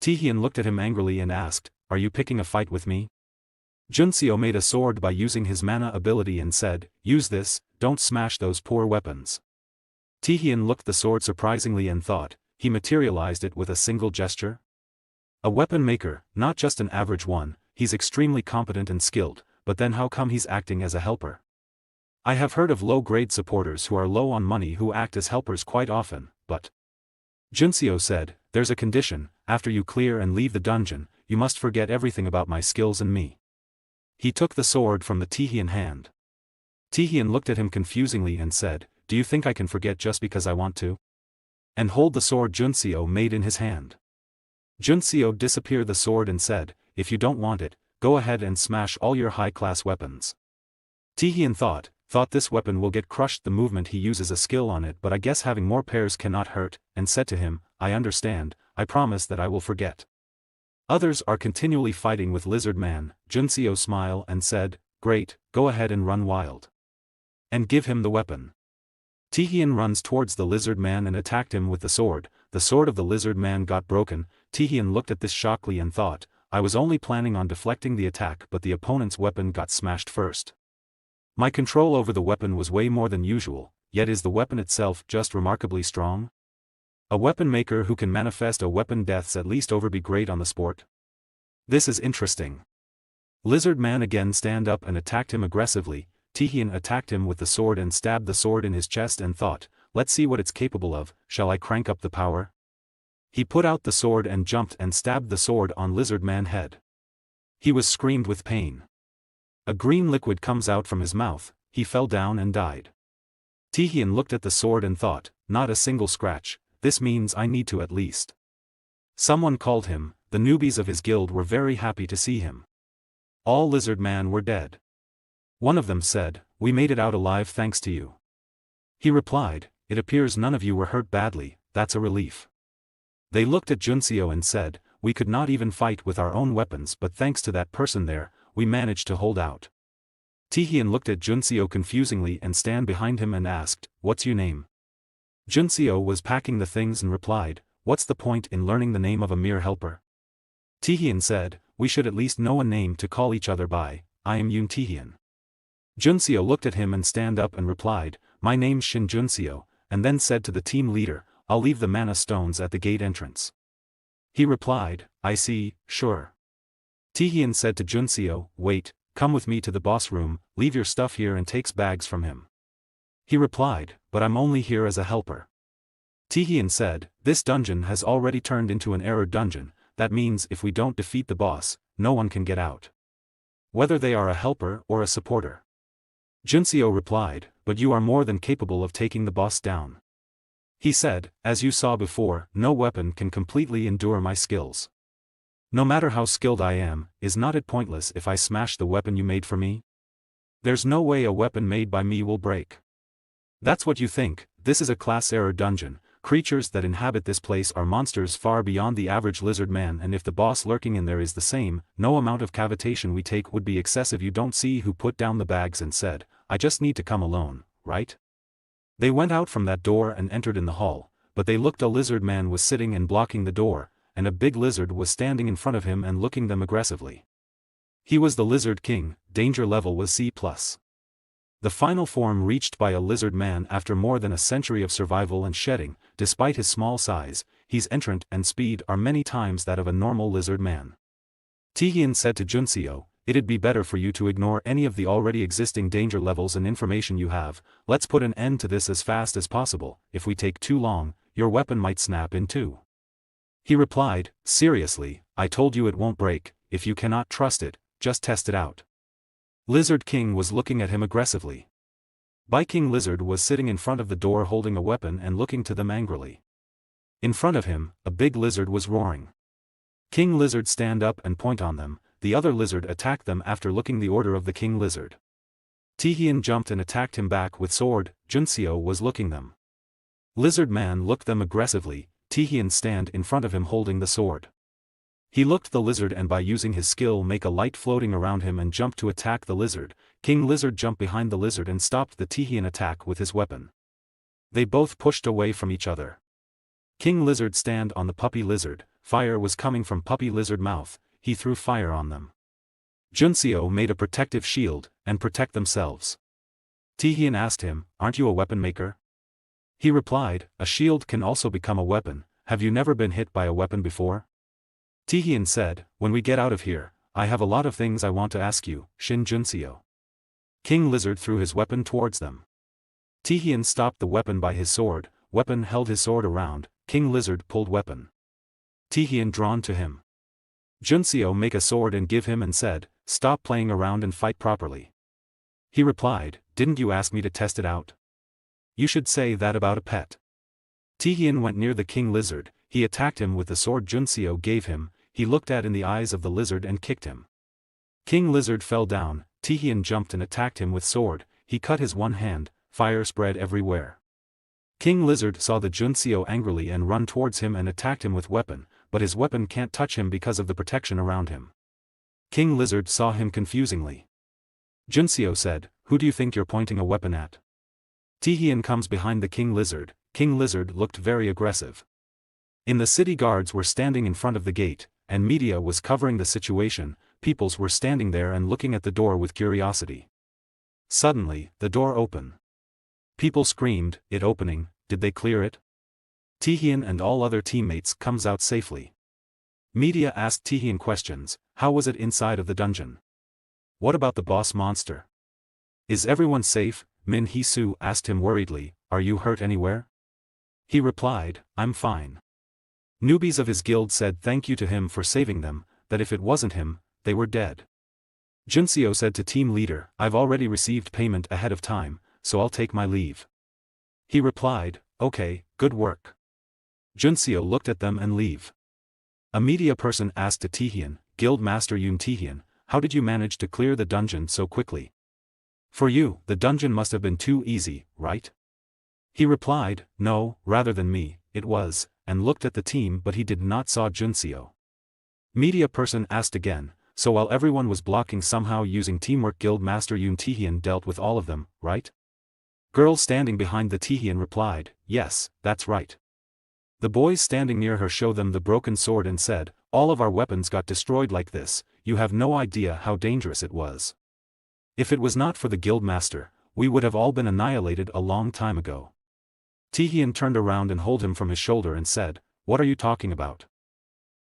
Taehyun looked at him angrily and asked, "Are you picking a fight with me?" Junseo made a sword by using his mana ability and said, "Use this, don't smash those poor weapons." Taehyun looked the sword surprisingly and thought, he materialized it with a single gesture? A weapon maker, not just an average one, he's extremely competent and skilled, but then how come he's acting as a helper? I have heard of low-grade supporters who are low on money who act as helpers quite often, but... Junseo said, "There's a condition, after you clear and leave the dungeon, you must forget everything about my skills and me." He took the sword from the Taehyun hand. Taehyun looked at him confusingly and said, "Do you think I can forget just because I want to?" And hold the sword Junseo made in his hand. Junseo disappeared the sword and said, "If you don't want it, go ahead and smash all your high-class weapons." Taehyun thought this weapon will get crushed the movement he uses a skill on it, but I guess having more pairs cannot hurt, and said to him, "I understand, I promise that I will forget." Others are continually fighting with Lizard Man. Junseo smiled and said, "Great, go ahead and run wild. And give him the weapon." Taehyun runs towards the Lizard Man and attacked him with the sword of the Lizard Man got broken. Taehyun looked at this shockingly and thought, I was only planning on deflecting the attack but the opponent's weapon got smashed first. My control over the weapon was way more than usual, yet is the weapon itself just remarkably strong? A weapon maker who can manifest a weapon deaths at least over be great on the sport. This is interesting. Lizard Man again stand up and attacked him aggressively. Taehyun attacked him with the sword and stabbed the sword in his chest and thought, let's see what it's capable of, shall I crank up the power? He put out the sword and jumped and stabbed the sword on Lizard Man head. He was screamed with pain. A green liquid comes out from his mouth, he fell down and died. Taehyun looked at the sword and thought, not a single scratch, this means I need to at least. Someone called him, the newbies of his guild were very happy to see him. All Lizard Man were dead. One of them said, we made it out alive thanks to you. He replied, it appears none of you were hurt badly, that's a relief. They looked at Junseo and said, we could not even fight with our own weapons but thanks to that person there, we managed to hold out. Taehyun looked at Junseo confusingly and stand behind him and asked, what's your name? Junseo was packing the things and replied, what's the point in learning the name of a mere helper? Taehyun said, we should at least know a name to call each other by, I am Yoon Taehyun. Junseo looked at him and stand up and replied, my name's Shin Junseo, and then said to the team leader, I'll leave the mana stones at the gate entrance. He replied, I see, sure. Taehyun said to Junseo, wait, come with me to the boss room, leave your stuff here and takes bags from him. He replied, but I'm only here as a helper. Taehyun said, this dungeon has already turned into an error dungeon, that means if we don't defeat the boss, no one can get out. Whether they are a helper or a supporter. Junseo replied, but you are more than capable of taking the boss down. He said, as you saw before, no weapon can completely endure my skills. No matter how skilled I am, is not it pointless if I smash the weapon you made for me? There's no way a weapon made by me will break. That's what you think, this is a class error dungeon, creatures that inhabit this place are monsters far beyond the average lizard man and if the boss lurking in there is the same, no amount of cavitation we take would be excessive. You don't see who put down the bags and said, I just need to come alone, right? They went out from that door and entered in the hall, but they looked a lizard man was sitting and blocking the door, and a big lizard was standing in front of him and looking them aggressively. He was the Lizard King, danger level was C+. The final form reached by a lizard man after more than a century of survival and shedding, despite his small size, his entrant and speed are many times that of a normal lizard man. Taehyun said to Junseo, it'd be better for you to ignore any of the already existing danger levels and information you have, let's put an end to this as fast as possible, if we take too long, your weapon might snap in two. He replied, seriously, I told you it won't break, if you cannot trust it, just test it out. Lizard King was looking at him aggressively. King Lizard was sitting in front of the door holding a weapon and looking to them angrily. In front of him, a big lizard was roaring. King Lizard stand up and point on them, the other lizard attacked them after looking the order of the King Lizard. Taehyun jumped and attacked him back with sword, Junseo was looking them. Lizard Man looked them aggressively, Tihian stand in front of him holding the sword. He looked the lizard and by using his skill make a light floating around him and jumped to attack the lizard. King Lizard jumped behind the lizard and stopped the Tihian attack with his weapon. They both pushed away from each other. King Lizard stand on the puppy lizard, fire was coming from puppy lizard mouth, he threw fire on them. Juncio made a protective shield, and protect themselves. Tihian asked him, aren't you a weapon maker? He replied, a shield can also become a weapon, have you never been hit by a weapon before? Tihian said, when we get out of here, I have a lot of things I want to ask you, Shin Juncio. King Lizard threw his weapon towards them. Tihian stopped the weapon by his sword, weapon held his sword around, King Lizard pulled weapon. Tihian drawn to him. Juncio make a sword and give him and said, stop playing around and fight properly. He replied, didn't you ask me to test it out? You should say that about a pet. Tihian went near the King Lizard, he attacked him with the sword Juncio gave him, he looked at in the eyes of the lizard and kicked him. King Lizard fell down, Tihian jumped and attacked him with sword, he cut his one hand, fire spread everywhere. King Lizard saw the Juncio angrily and run towards him and attacked him with weapon, but his weapon can't touch him because of the protection around him. King Lizard saw him confusingly. Juncio said, who do you think you're pointing a weapon at? Tihian comes behind the King Lizard looked very aggressive. In the city guards were standing in front of the gate, and media was covering the situation, peoples were standing there and looking at the door with curiosity. Suddenly, the door opened. People screamed, it opening, did they clear it? Tihian and all other teammates comes out safely. Media asked Tihian questions, how was it inside of the dungeon? What about the boss monster? Is everyone safe? Min Hee-soo asked him worriedly, are you hurt anywhere? He replied, I'm fine. Newbies of his guild said thank you to him for saving them, that if it wasn't him, they were dead. Juncio said to team leader, I've already received payment ahead of time, so I'll take my leave. He replied, okay, good work. Juncio looked at them and leave. A media person asked to Tihian, Guild Master Yoon Tihian, how did you manage to clear the dungeon so quickly? For you, the dungeon must have been too easy, right? He replied, no, rather than me, it was, and looked at the team but he did not saw Juncio. Media person asked again, so while everyone was blocking somehow using teamwork Guild Master Yoon Tihian dealt with all of them, right? Girl standing behind the Tihian replied, yes, that's right. The boys standing near her showed them the broken sword and said, all of our weapons got destroyed like this, you have no idea how dangerous it was. If it was not for the guild master, we would have all been annihilated a long time ago. Tihian turned around and held him from his shoulder and said, what are you talking about?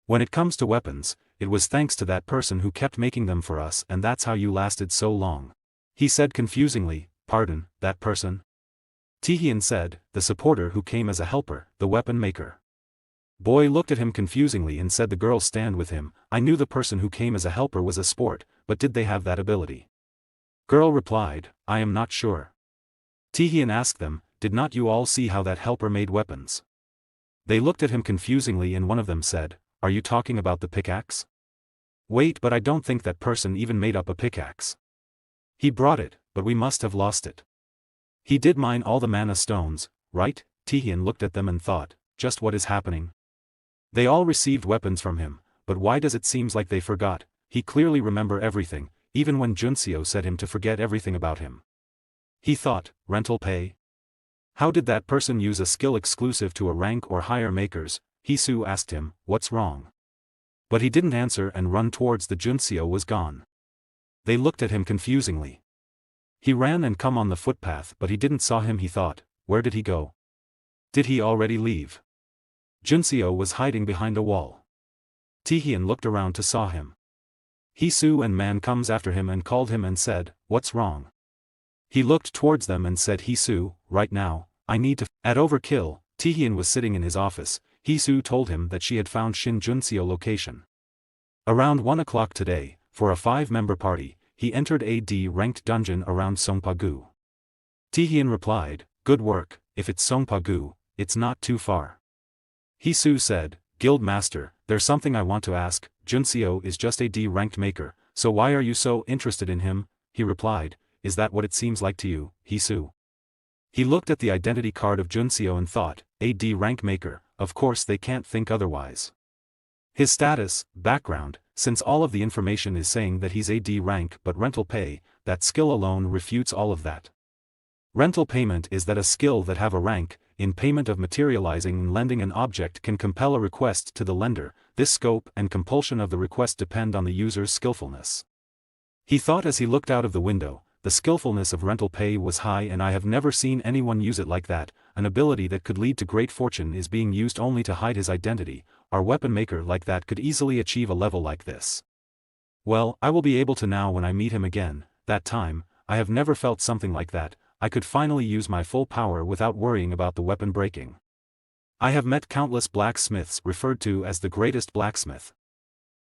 When it comes to weapons, it was thanks to that person who kept making them for us and that's how you lasted so long. He said confusingly, pardon, that person? Tihian said, the supporter who came as a helper, the weapon maker. Boy looked at him confusingly and said the girl stand with him, I knew the person who came as a helper was a sport, but did they have that ability? Girl replied, I am not sure. Tihian asked them, did not you all see how that helper made weapons? They looked at him confusingly and one of them said, are you talking about the pickaxe? Wait, but I don't think that person even made up a pickaxe. He brought it, but we must have lost it. He did mine all the mana stones, right? Tihian looked at them and thought, just what is happening? They all received weapons from him, but why does it seems like they forgot? He clearly remember everything, even when Juncio said him to forget everything about him. He thought, rental pay? How did that person use a skill exclusive to a rank or higher makers? Hee-soo asked him, what's wrong? But he didn't answer and run towards the Juncio was gone. They looked at him confusingly. He ran and come on the footpath but he didn't saw him. He thought, where did he go? Did he already leave? Juncio was hiding behind a wall. Tihian looked around to saw him. Hee-soo and man comes after him and called him and said, what's wrong? He looked towards them and said Hee-soo, right now, I need to. At Overkill, Tihian was sitting in his office, Hee-soo told him that she had found Shin Juncio location. Around 1 o'clock today, for a 5-member party, he entered a D-ranked dungeon around Songpa-gu. Tihian replied, good work, if it's Songpa-gu, it's not too far. Hee-soo said, Guild Master, there's something I want to ask, Juncio is just a D-ranked maker, so why are you so interested in him? He replied, is that what it seems like to you, Hee-soo? He looked at the identity card of Juncio and thought, a D-rank maker, of course they can't think otherwise. His status, background, since all of the information is saying that he's AD rank but rental pay, that skill alone refutes all of that. Rental payment is that a skill that have a rank, in payment of materializing and lending an object can compel a request to the lender. This scope and compulsion of the request depend on the user's skillfulness. He thought as he looked out of the window, the skillfulness of rental pay was high and I have never seen anyone use it like that. An ability that could lead to great fortune is being used only to hide his identity. Our weapon maker like that could easily achieve a level like this. Well, I will be able to now when I meet him again. That time, I have never felt something like that. I could finally use my full power without worrying about the weapon breaking. I have met countless blacksmiths referred to as the greatest blacksmith.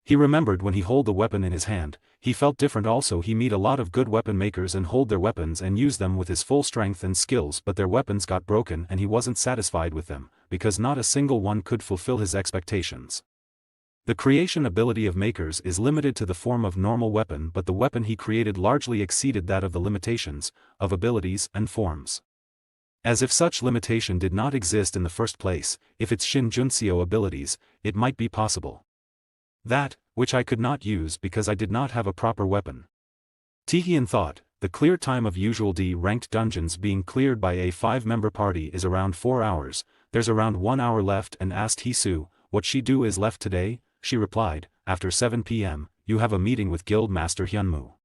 He remembered when he hold the weapon in his hand, he felt different also. He meet a lot of good weapon makers and hold their weapons and use them with his full strength and skills, but their weapons got broken and he wasn't satisfied with them, because not a single one could fulfill his expectations. The creation ability of makers is limited to the form of normal weapon, but the weapon he created largely exceeded that of the limitations of abilities and forms. As if such limitation did not exist in the first place, if it's Shin Junseo abilities, it might be possible. That, which I could not use because I did not have a proper weapon. Tihian thought, the clear time of usual D-ranked dungeons being cleared by a 5-member party is around 4 hours, there's around 1 hour left, and asked Hisu, what she do is left today. She replied, after 7 p.m., you have a meeting with Guild Master Hyunmu.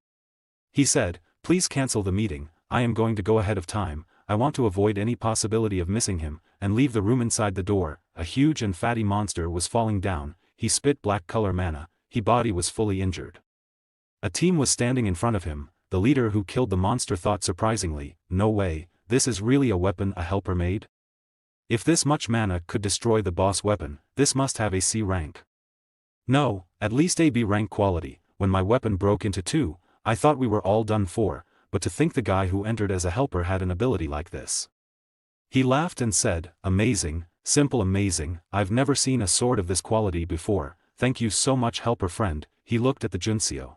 He said, please cancel the meeting, I am going to go ahead of time, I want to avoid any possibility of missing him, and leave the room. Inside the door, a huge and fatty monster was falling down, he spit black color mana, his body was fully injured. A team was standing in front of him. The leader who killed the monster thought surprisingly, no way, this is really a weapon a helper made? If this much mana could destroy the boss weapon, this must have a C rank. No, at least a B rank quality. When my weapon broke into two, I thought we were all done for, but to think the guy who entered as a helper had an ability like this. He laughed and said, amazing, simple amazing, I've never seen a sword of this quality before, thank you so much helper friend. He looked at the Junseo.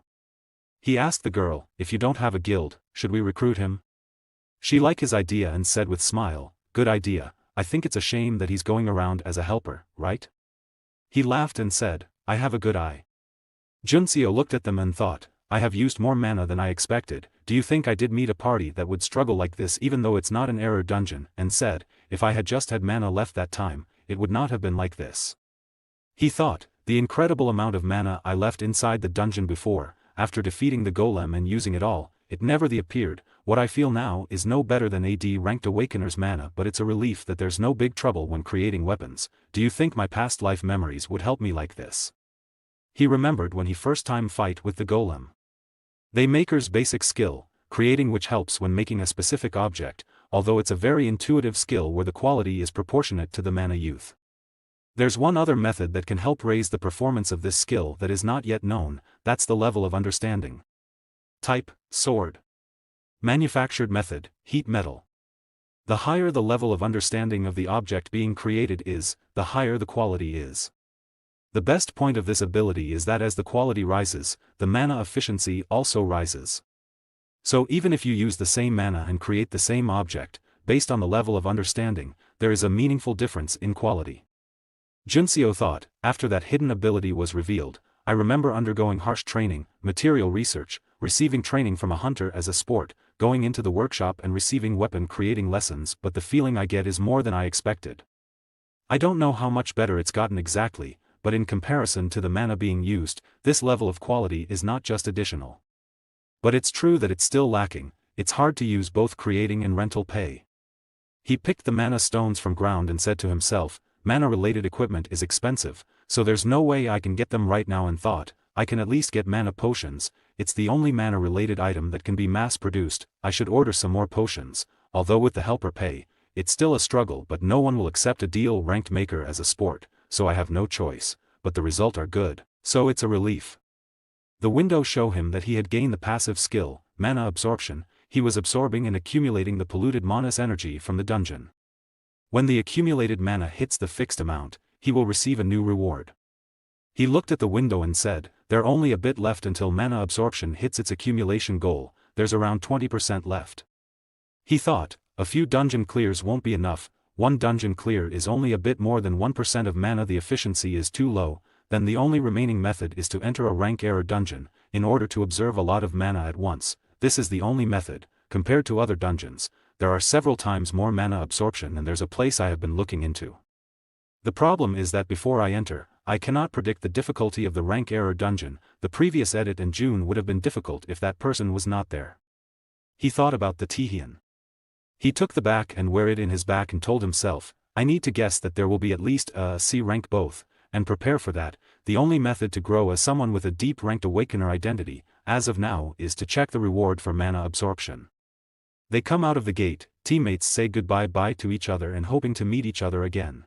He asked the girl, if you don't have a guild, should we recruit him? She liked his idea and said with smile, good idea, I think it's a shame that he's going around as a helper, right? He laughed and said, I have a good eye. Junseo looked at them and thought, I have used more mana than I expected. Do you think I did meet a party that would struggle like this even though it's not an error dungeon? And said, if I had just had mana left that time, it would not have been like this. He thought, the incredible amount of mana I left inside the dungeon before, after defeating the golem and using it all, it never appeared. What I feel now is no better than AD ranked awakener's mana, but it's a relief that there's no big trouble when creating weapons. Do you think my past life memories would help me like this? He remembered when he first time fight with the golem. They maker's basic skill, creating, which helps when making a specific object, although it's a very intuitive skill where the quality is proportionate to the mana youth. There's one other method that can help raise the performance of this skill that is not yet known, that's the level of understanding. Type, sword. Manufactured method, heat metal. The higher the level of understanding of the object being created is, the higher the quality is. The best point of this ability is that as the quality rises, the mana efficiency also rises. So even if you use the same mana and create the same object, based on the level of understanding, there is a meaningful difference in quality. Junseo thought, after that hidden ability was revealed, I remember undergoing harsh training, material research, receiving training from a hunter as a sport, going into the workshop and receiving weapon creating lessons, but the feeling I get is more than I expected. I don't know how much better it's gotten exactly, but in comparison to the mana being used, this level of quality is not just additional. But it's true that it's still lacking, it's hard to use both creating and rental pay. He picked the mana stones from ground and said to himself, mana-related equipment is expensive, so there's no way I can get them right now, and thought, I can at least get mana potions, it's the only mana-related item that can be mass-produced. I should order some more potions, although with the helper pay, it's still a struggle, but no one will accept a deal-ranked maker as a sport, so I have no choice, but the result are good, so it's a relief. The window show him that he had gained the passive skill, mana absorption. He was absorbing and accumulating the polluted mana's energy from the dungeon. When the accumulated mana hits the fixed amount, he will receive a new reward. He looked at the window and said, there's only a bit left until mana absorption hits its accumulation goal, there's around 20% left. He thought, a few dungeon clears won't be enough, one dungeon clear is only a bit more than 1% of mana, the efficiency is too low, then the only remaining method is to enter a rank error dungeon, in order to absorb a lot of mana at once. This is the only method. Compared to other dungeons, there are several times more mana absorption, and there's a place I have been looking into. The problem is that before I enter, I cannot predict the difficulty of the rank error dungeon. The previous edit in June would have been difficult if that person was not there. He thought about the Tihian. He took the back and wear it in his back and told himself, I need to guess that there will be at least a C rank both, and prepare for that. The only method to grow as someone with a deep ranked awakener identity, as of now, is to check the reward for mana absorption. They come out of the gate, teammates say goodbye to each other and hoping to meet each other again.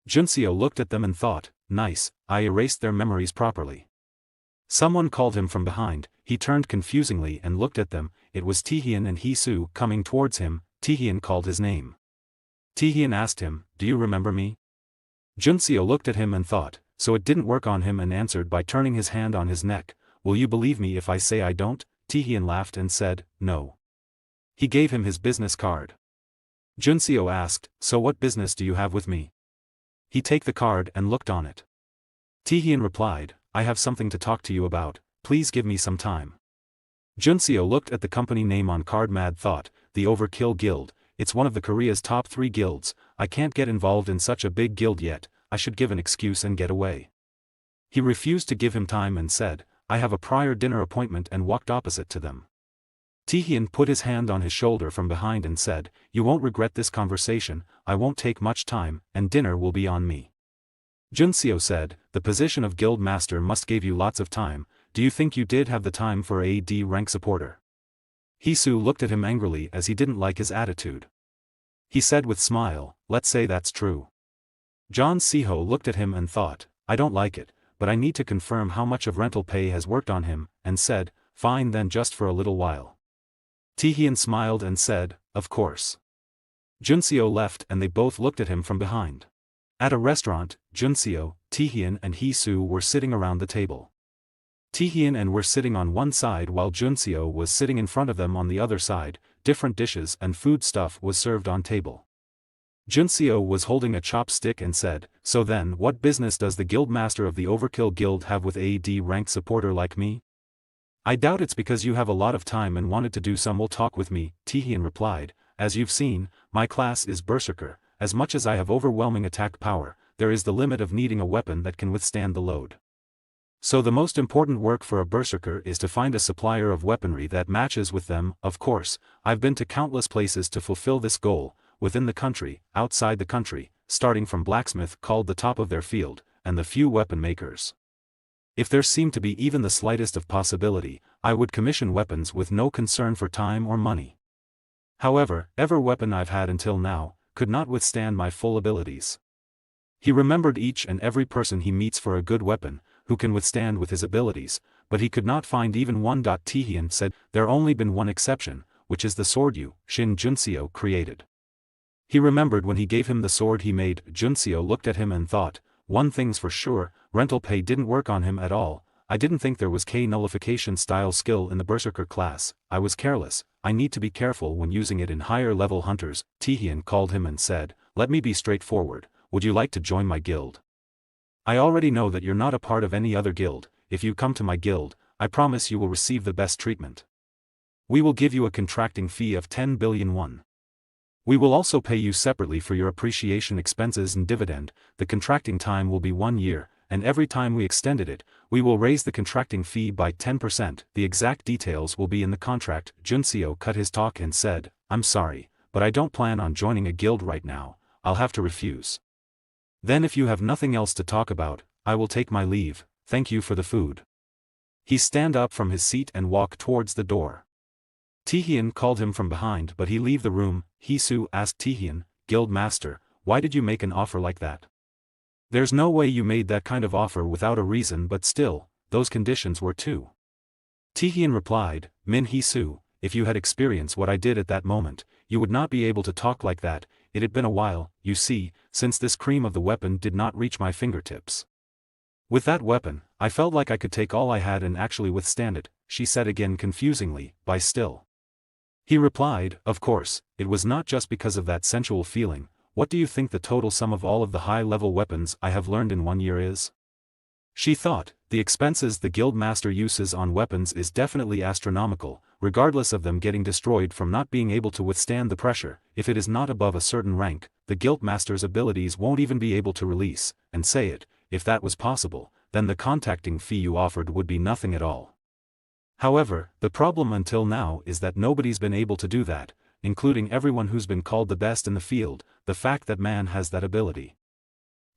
Junseo looked at them and thought, nice, I erased their memories properly. Someone called him from behind. He turned confusingly and looked at them. It was Tihian and Hisu coming towards him. Tihian called his name. Tihian asked him, do you remember me? Junseo looked at him and thought, so it didn't work on him, and answered by turning his hand on his neck. Will you believe me if I say I don't? Tihian laughed and said, no. He gave him his business card. Junseo asked, so what business do you have with me? He took the card and looked on it. Tihian replied, I have something to talk to you about, please give me some time. Junseo looked at the company name on card, mad thought, the Overkill Guild. It's one of the Korea's top 3 guilds. I can't get involved in such a big guild yet. I should give an excuse and get away. He refused to give him time and said, I have a prior dinner appointment, and walked opposite to them. Tihian put his hand on his shoulder from behind and said, you won't regret this conversation. I won't take much time, and dinner will be on me. Junseo said, the position of guild master must give you lots of time. Do you think you did have the time for a D rank supporter? Hisu looked at him angrily as he didn't like his attitude. He said with smile, let's say that's true. John Seho looked at him and thought, I don't like it, but I need to confirm how much of rental pay has worked on him, and said, fine then, just for a little while. Tihian smiled and said, of course. Junseo left and they both looked at him from behind. At a restaurant, Junseo, Tihian and Hisu were sitting around the table. Tihian and were sitting on one side while Junseo was sitting in front of them on the other side. Different dishes and food stuff was served on table. Junseo was holding a chopstick and said, so then what business does the guildmaster of the Overkill Guild have with a D ranked supporter like me? I doubt it's because you have a lot of time and wanted to do some will talk with me, Tihian replied. As you've seen, my class is Berserker. As much as I have overwhelming attack power, there is the limit of needing a weapon that can withstand the load. So the most important work for a Berserker is to find a supplier of weaponry that matches with them. Of course, I've been to countless places to fulfill this goal, within the country, outside the country, starting from blacksmith called the top of their field, and the few weapon makers. If there seemed to be even the slightest of possibility, I would commission weapons with no concern for time or money. However, every weapon I've had until now could not withstand my full abilities. He remembered each and every person he meets for a good weapon, who can withstand with his abilities, but he could not find even one. Tihian said, there only been one exception, which is the sword you, Shin Junseo, created. He remembered when he gave him the sword he made. Junseo looked at him and thought, one thing's for sure, rental pay didn't work on him at all. I didn't think there was K nullification style skill in the Berserker class. I was careless. I need to be careful when using it in higher level hunters. Tihian called him and said, let me be straightforward, would you like to join my guild? I already know that you're not a part of any other guild. If you come to my guild, I promise you will receive the best treatment. We will give you a contracting fee of 10 billion won. We will also pay you separately for your appreciation expenses and dividend. The contracting time will be 1 year, and every time we extended it, we will raise the contracting fee by 10%. The exact details will be in the contract. Junseo cut his talk and said, I'm sorry, but I don't plan on joining a guild right now. I'll have to refuse. Then if you have nothing else to talk about, I will take my leave. Thank you for the food. He stand up from his seat and walk towards the door. Tihian called him from behind, but he leave the room. Hisu asked Tihian, Guild Master, why did you make an offer like that? There's no way you made that kind of offer without a reason, but still, those conditions were too. Tihian replied, Min Hisu, if you had experienced what I did at that moment, you would not be able to talk like that. It had been a while, you see, since this cream of the weapon did not reach my fingertips. With that weapon, I felt like I could take all I had and actually withstand it, she said again confusingly, by still. He replied, of course, it was not just because of that sensual feeling. what do you think the total sum of all of the high-level weapons I have learned in 1 year is? She thought, the expenses the guild master uses on weapons is definitely astronomical, regardless of them getting destroyed from not being able to withstand the pressure. If it is not above a certain rank, the guild master's abilities won't even be able to release, and say it, if that was possible, then the contacting fee you offered would be nothing at all. However, the problem until now is that nobody's been able to do that, including everyone who's been called the best in the field, the fact that man has that ability.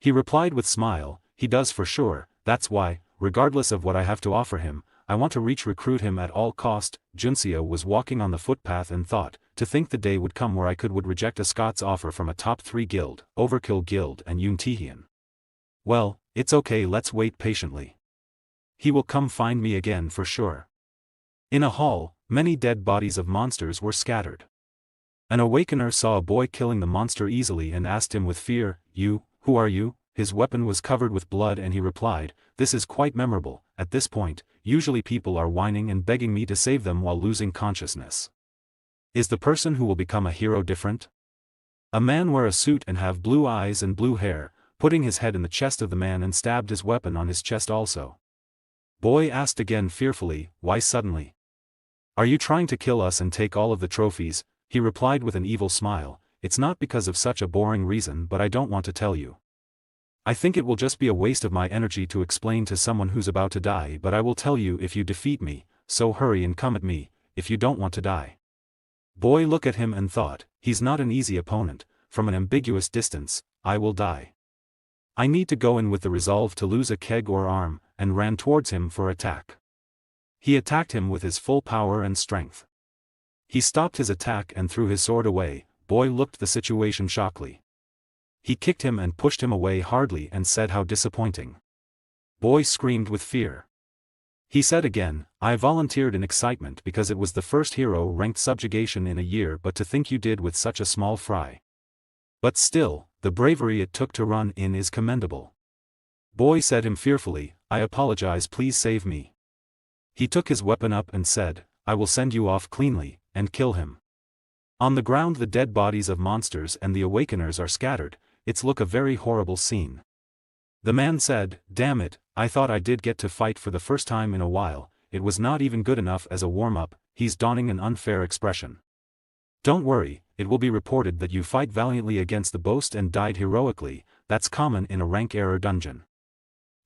He replied with smile, he does for sure, that's why, regardless of what I have to offer him, I want to recruit him at all cost. Junseo was walking on the footpath and thought, to think the day would come where I would reject a Scots offer from a top 3 guild, Overkill Guild and Yoon Taehyun. Well, it's okay, let's wait patiently. He will come find me again for sure. In a hall, many dead bodies of monsters were scattered. An awakener saw a boy killing the monster easily and asked him with fear, who are you? His weapon was covered with blood and he replied, this is quite memorable. At this point, usually people are whining and begging me to save them while losing consciousness. Is the person who will become a hero different? A man wear a suit and have blue eyes and blue hair, putting his head in the chest of the man and stabbed his weapon on his chest also. Boy asked again fearfully, why suddenly? Are you trying to kill us and take all of the trophies? He replied with an evil smile, it's not because of such a boring reason, but I don't want to tell you. I think it will just be a waste of my energy to explain to someone who's about to die, but I will tell you if you defeat me, so hurry and come at me, if you don't want to die. Boy looked at him and thought, he's not an easy opponent, from an ambiguous distance, I will die. I need to go in with the resolve to lose a keg or arm, and ran towards him for attack. He attacked him with his full power and strength. He stopped his attack and threw his sword away. Boy looked the situation shockingly. He kicked him and pushed him away hardly and said how disappointing. Boy screamed with fear. He said again, I volunteered in excitement because it was the first hero-ranked subjugation in a year, but to think you did with such a small fry. But still, the bravery it took to run in is commendable. Boy said him fearfully, I apologize, please save me. He took his weapon up and said, I will send you off cleanly, and kill him. On the ground the dead bodies of monsters and the awakeners are scattered, it's look a very horrible scene. The man said, damn it, I thought I did get to fight for the first time in a while, it was not even good enough as a warm-up. He's donning an unfair expression. Don't worry, it will be reported that you fight valiantly against the boast and died heroically, that's common in a rank error dungeon.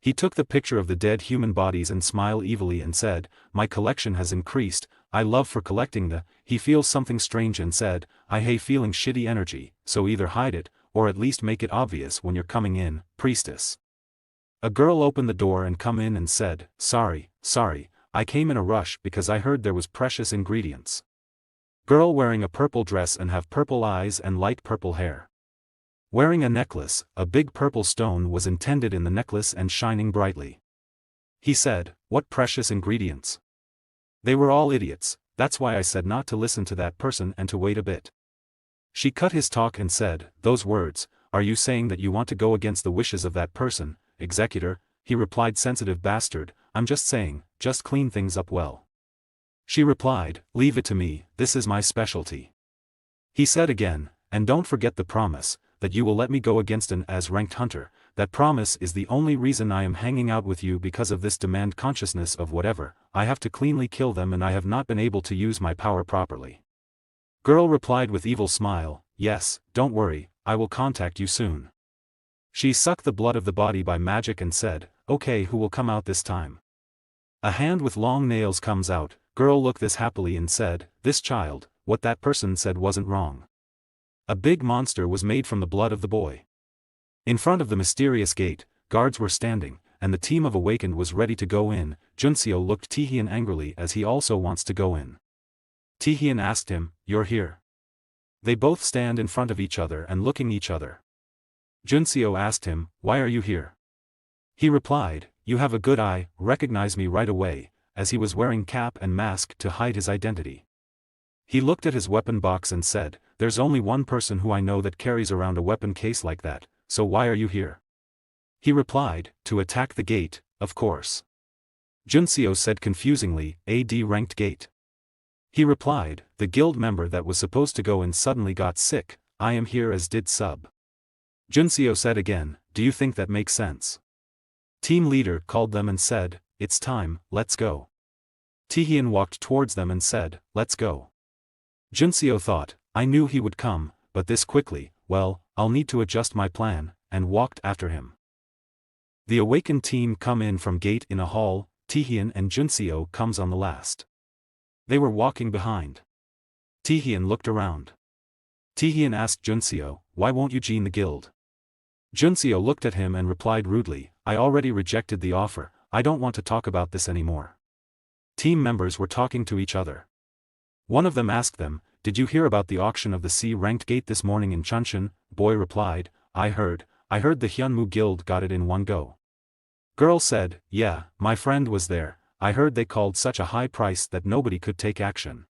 He took the picture of the dead human bodies and smiled evilly and said, my collection has increased, I love for collecting the. He feels something strange and said, I hate feeling shitty energy, so either hide it, or at least make it obvious when you're coming in, priestess. A girl opened the door and come in and said, sorry, I came in a rush because I heard there was precious ingredients. Girl wearing a purple dress and have purple eyes and light purple hair. Wearing a necklace, a big purple stone was intended in the necklace and shining brightly. He said, what precious ingredients? They were all idiots, that's why I said not to listen to that person and to wait a bit. She cut his talk and said, those words, are you saying that you want to go against the wishes of that person, executor? He replied, sensitive bastard, I'm just saying, just clean things up well. She replied, leave it to me, this is my specialty. He said again, and don't forget the promise, that you will let me go against an as-ranked hunter. That promise is the only reason I am hanging out with you, because of this demand consciousness of whatever, I have to cleanly kill them and I have not been able to use my power properly. Girl replied with evil smile, yes, don't worry, I will contact you soon. She sucked the blood of the body by magic and said, okay, who will come out this time? A hand with long nails comes out. Girl looked this happily and said, this child, what that person said wasn't wrong. A big monster was made from the blood of the boy. In front of the mysterious gate, guards were standing, and the team of awakened was ready to go in. Junseo looked Taehyun angrily as he also wants to go in. Taehyun asked him, you're here? They both stand in front of each other and looking each other. Junseo asked him, why are you here? He replied, you have a good eye, recognize me right away, as he was wearing cap and mask to hide his identity. He looked at his weapon box and said, there's only one person who I know that carries around a weapon case like that, so why are you here? He replied, to attack the gate, of course. Junseo said confusingly, AD ranked gate. He replied, the guild member that was supposed to go in suddenly got sick, I am here as did sub. Junseo said again, do you think that makes sense? Team leader called them and said, it's time, let's go. Taehyun walked towards them and said, let's go. Junseo thought, I knew he would come, but this quickly, well, I'll need to adjust my plan, and walked after him. The awakened team come in from gate in a hall, Taehyun and Junseo comes on the last. They were walking behind. Taehyun looked around. Taehyun asked Junseo, why won't you join the guild? Junseo looked at him and replied rudely, I already rejected the offer, I don't want to talk about this anymore. Team members were talking to each other. One of them asked them, did you hear about the auction of the C-ranked gate this morning in Chuncheon? Boy replied, I heard the Hyunmoo guild got it in one go. Girl said, yeah, my friend was there, I heard they called such a high price that nobody could take action.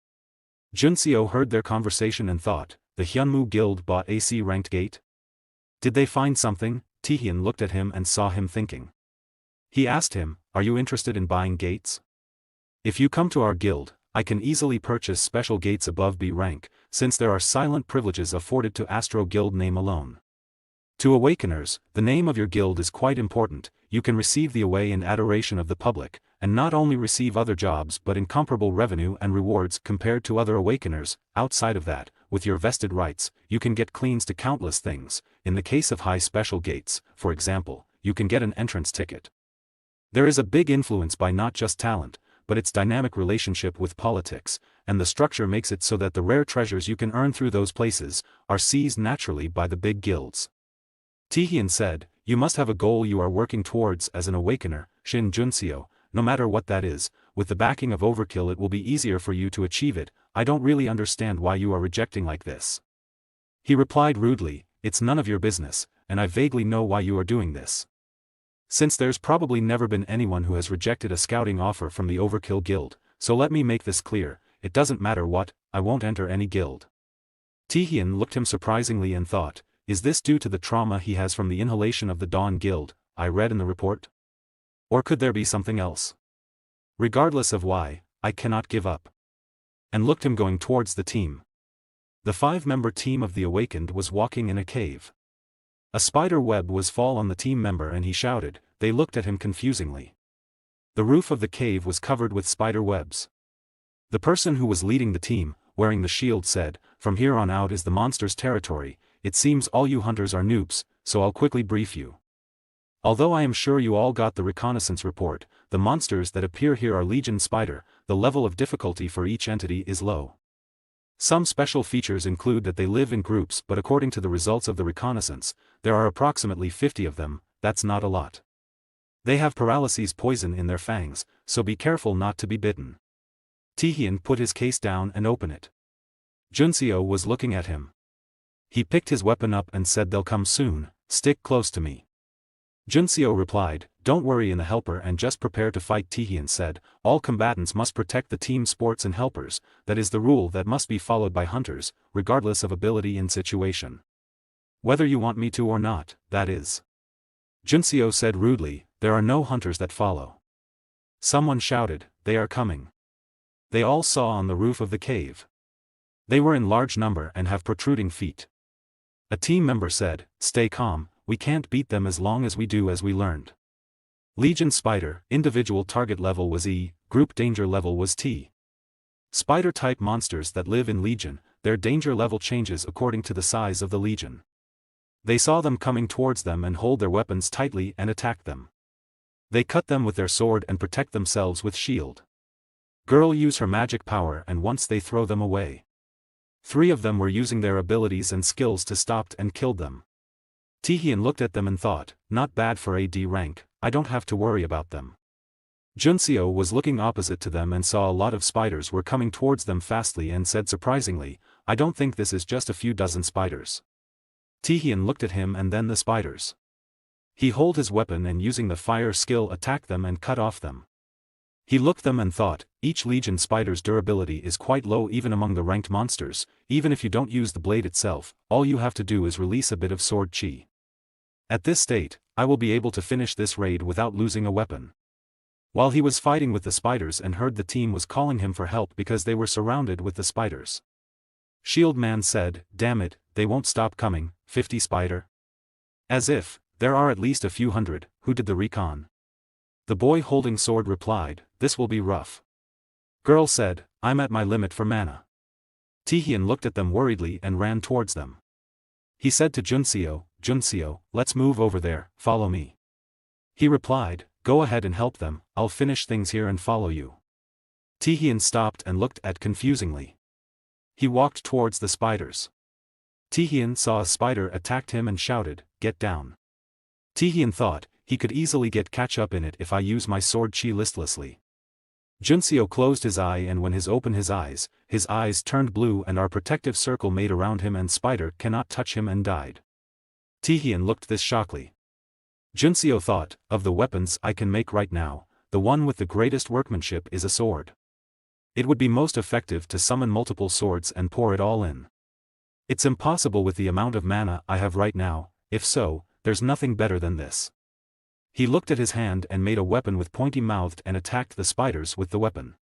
Junseo heard their conversation and thought, the Hyunmoo guild bought a C-ranked gate? Did they find something? Taehyun looked at him and saw him thinking. He asked him, are you interested in buying gates? If you come to our guild, I can easily purchase special gates above B rank, since there are silent privileges afforded to Astro Guild name alone. To Awakeners, the name of your guild is quite important, you can receive the away and adoration of the public, and not only receive other jobs but incomparable revenue and rewards compared to other Awakeners. Outside of that, with your vested rights, you can get cleans to countless things. In the case of high special gates, for example, you can get an entrance ticket. There is a big influence by not just talent, but its dynamic relationship with politics, and the structure makes it so that the rare treasures you can earn through those places are seized naturally by the big guilds. Taehyun said, you must have a goal you are working towards as an awakener, Shin Junseo, no matter what that is, with the backing of Overkill it will be easier for you to achieve it, I don't really understand why you are rejecting like this. He replied rudely, it's none of your business, and I vaguely know why you are doing this. Since there's probably never been anyone who has rejected a scouting offer from the Overkill guild, so let me make this clear, it doesn't matter what, I won't enter any guild. Taehyun looked him surprisingly and thought, is this due to the trauma he has from the inhalation of the Dawn Guild, I read in the report? Or could there be something else? Regardless of why, I cannot give up. And looked him going towards the team. The 5-member team of the Awakened was walking in a cave. A spider web was fall on the team member and he shouted, they looked at him confusingly. The roof of the cave was covered with spider webs. The person who was leading the team, wearing the shield said, from here on out is the monster's territory, it seems all you hunters are noobs, so I'll quickly brief you. Although I am sure you all got the reconnaissance report, the monsters that appear here are Legion Spider, the level of difficulty for each entity is low. Some special features include that they live in groups but according to the results of the reconnaissance, there are approximately 50 of them, that's not a lot. They have paralysis poison in their fangs, so be careful not to be bitten. Taehyun put his case down and opened it. Junseo was looking at him. He picked his weapon up and said they'll come soon, stick close to me. Junseo replied, don't worry in the helper and just prepare to fight. Taehyun said, all combatants must protect the team sports and helpers, that is the rule that must be followed by hunters, regardless of ability and situation. Whether you want me to or not, that is. Junseo said rudely, there are no hunters that follow. Someone shouted, they are coming. They all saw on the roof of the cave. They were in large number and have protruding feet. A team member said, stay calm, we can't beat them as long as we do as we learned. Legion Spider, individual target level was E, group danger level was T. Spider-type monsters that live in Legion, their danger level changes according to the size of the Legion. They saw them coming towards them and hold their weapons tightly and attack them. They cut them with their sword and protect themselves with shield. Girl use her magic power and once they throw them away. 3 of them were using their abilities and skills to stop and killed them. Taehyun looked at them and thought, not bad for AD rank, I don't have to worry about them. Junseo was looking opposite to them and saw a lot of spiders were coming towards them fastly and said surprisingly, I don't think this is just a few dozen spiders. Taehyun looked at him and then the spiders. He hold his weapon and using the fire skill attacked them and cut off them. He looked them and thought, each Legion Spider's durability is quite low even among the ranked monsters, even if you don't use the blade itself, all you have to do is release a bit of sword chi. At this state, I will be able to finish this raid without losing a weapon. While he was fighting with the spiders and heard the team was calling him for help because they were surrounded with the spiders. Shield Man said, damn it, they won't stop coming, 50 spider. As if, there are at least a few hundred. Who did the recon? The boy holding sword replied, this will be rough. Girl said, I'm at my limit for mana. Taehyun looked at them worriedly and ran towards them. He said to Junseo, let's move over there, follow me. He replied, go ahead and help them, I'll finish things here and follow you. Taehyun stopped and looked at confusingly. He walked towards the spiders. Taehyun saw a spider attacked him and shouted, get down. Taehyun thought, he could easily get catch up in it if I use my sword chi listlessly. Junseo closed his eye and when his eyes turned blue and our protective circle made around him and spider cannot touch him and died. Taehyun looked this shockingly. Junseo thought, of the weapons I can make right now, the one with the greatest workmanship is a sword. It would be most effective to summon multiple swords and pour it all in. It's impossible with the amount of mana I have right now, if so, there's nothing better than this. He looked at his hand and made a weapon with pointy mouthed and attacked the spiders with the weapon.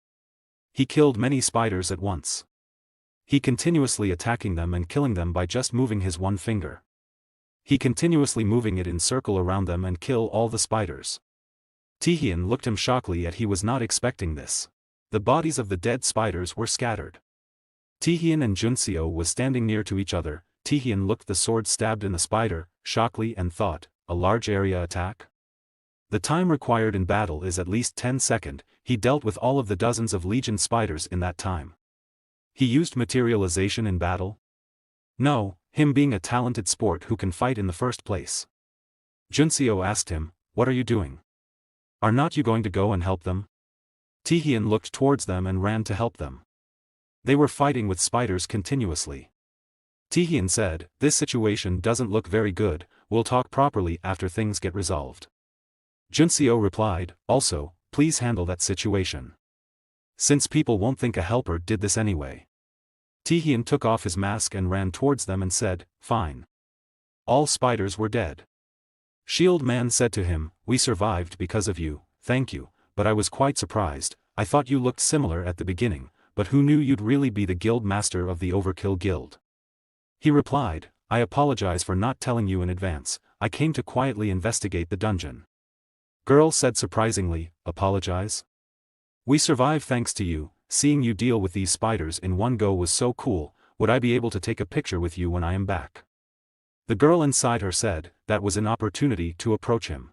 He killed many spiders at once. He continuously attacking them and killing them by just moving his one finger. He continuously moving it in circle around them and kill all the spiders. Taehyun looked him shockingly at he was not expecting this. The bodies of the dead spiders were scattered. Taehyun and Junseo was standing near to each other. Taehyun looked the sword stabbed in the spider, shockingly and thought, a large area attack? The time required in battle is at least 10 seconds, he dealt with all of the dozens of legion spiders in that time. He used materialization in battle? No, him being a talented sport who can fight in the first place. Junseo asked him, what are you doing? Are not you going to go and help them? Taehyun looked towards them and ran to help them. They were fighting with spiders continuously. Taehyun said, this situation doesn't look very good, we'll talk properly after things get resolved. Junseo replied, also, please handle that situation. Since people won't think a helper did this anyway. Taehyun took off his mask and ran towards them and said, fine. All spiders were dead. Shield Man said to him, we survived because of you, thank you, but I was quite surprised, I thought you looked similar at the beginning, but who knew you'd really be the guild master of the Overkill Guild? He replied, I apologize for not telling you in advance, I came to quietly investigate the dungeon. Girl said surprisingly, apologize? We survived thanks to you, seeing you deal with these spiders in one go was so cool, would I be able to take a picture with you when I am back? The girl inside her said, that was an opportunity to approach him.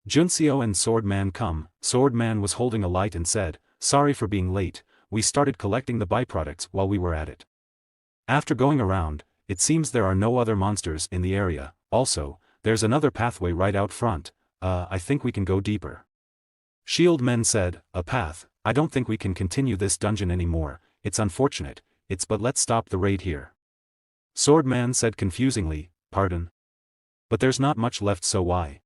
Junseo and Sword Man was holding a light and said, sorry for being late, we started collecting the byproducts while we were at it. After going around, it seems there are no other monsters in the area, also, there's another pathway right out front, I think we can go deeper. Shield Men said, a path, I don't think we can continue this dungeon anymore, it's unfortunate, but let's stop the raid here. Sword Man said confusingly, pardon? But there's not much left so why?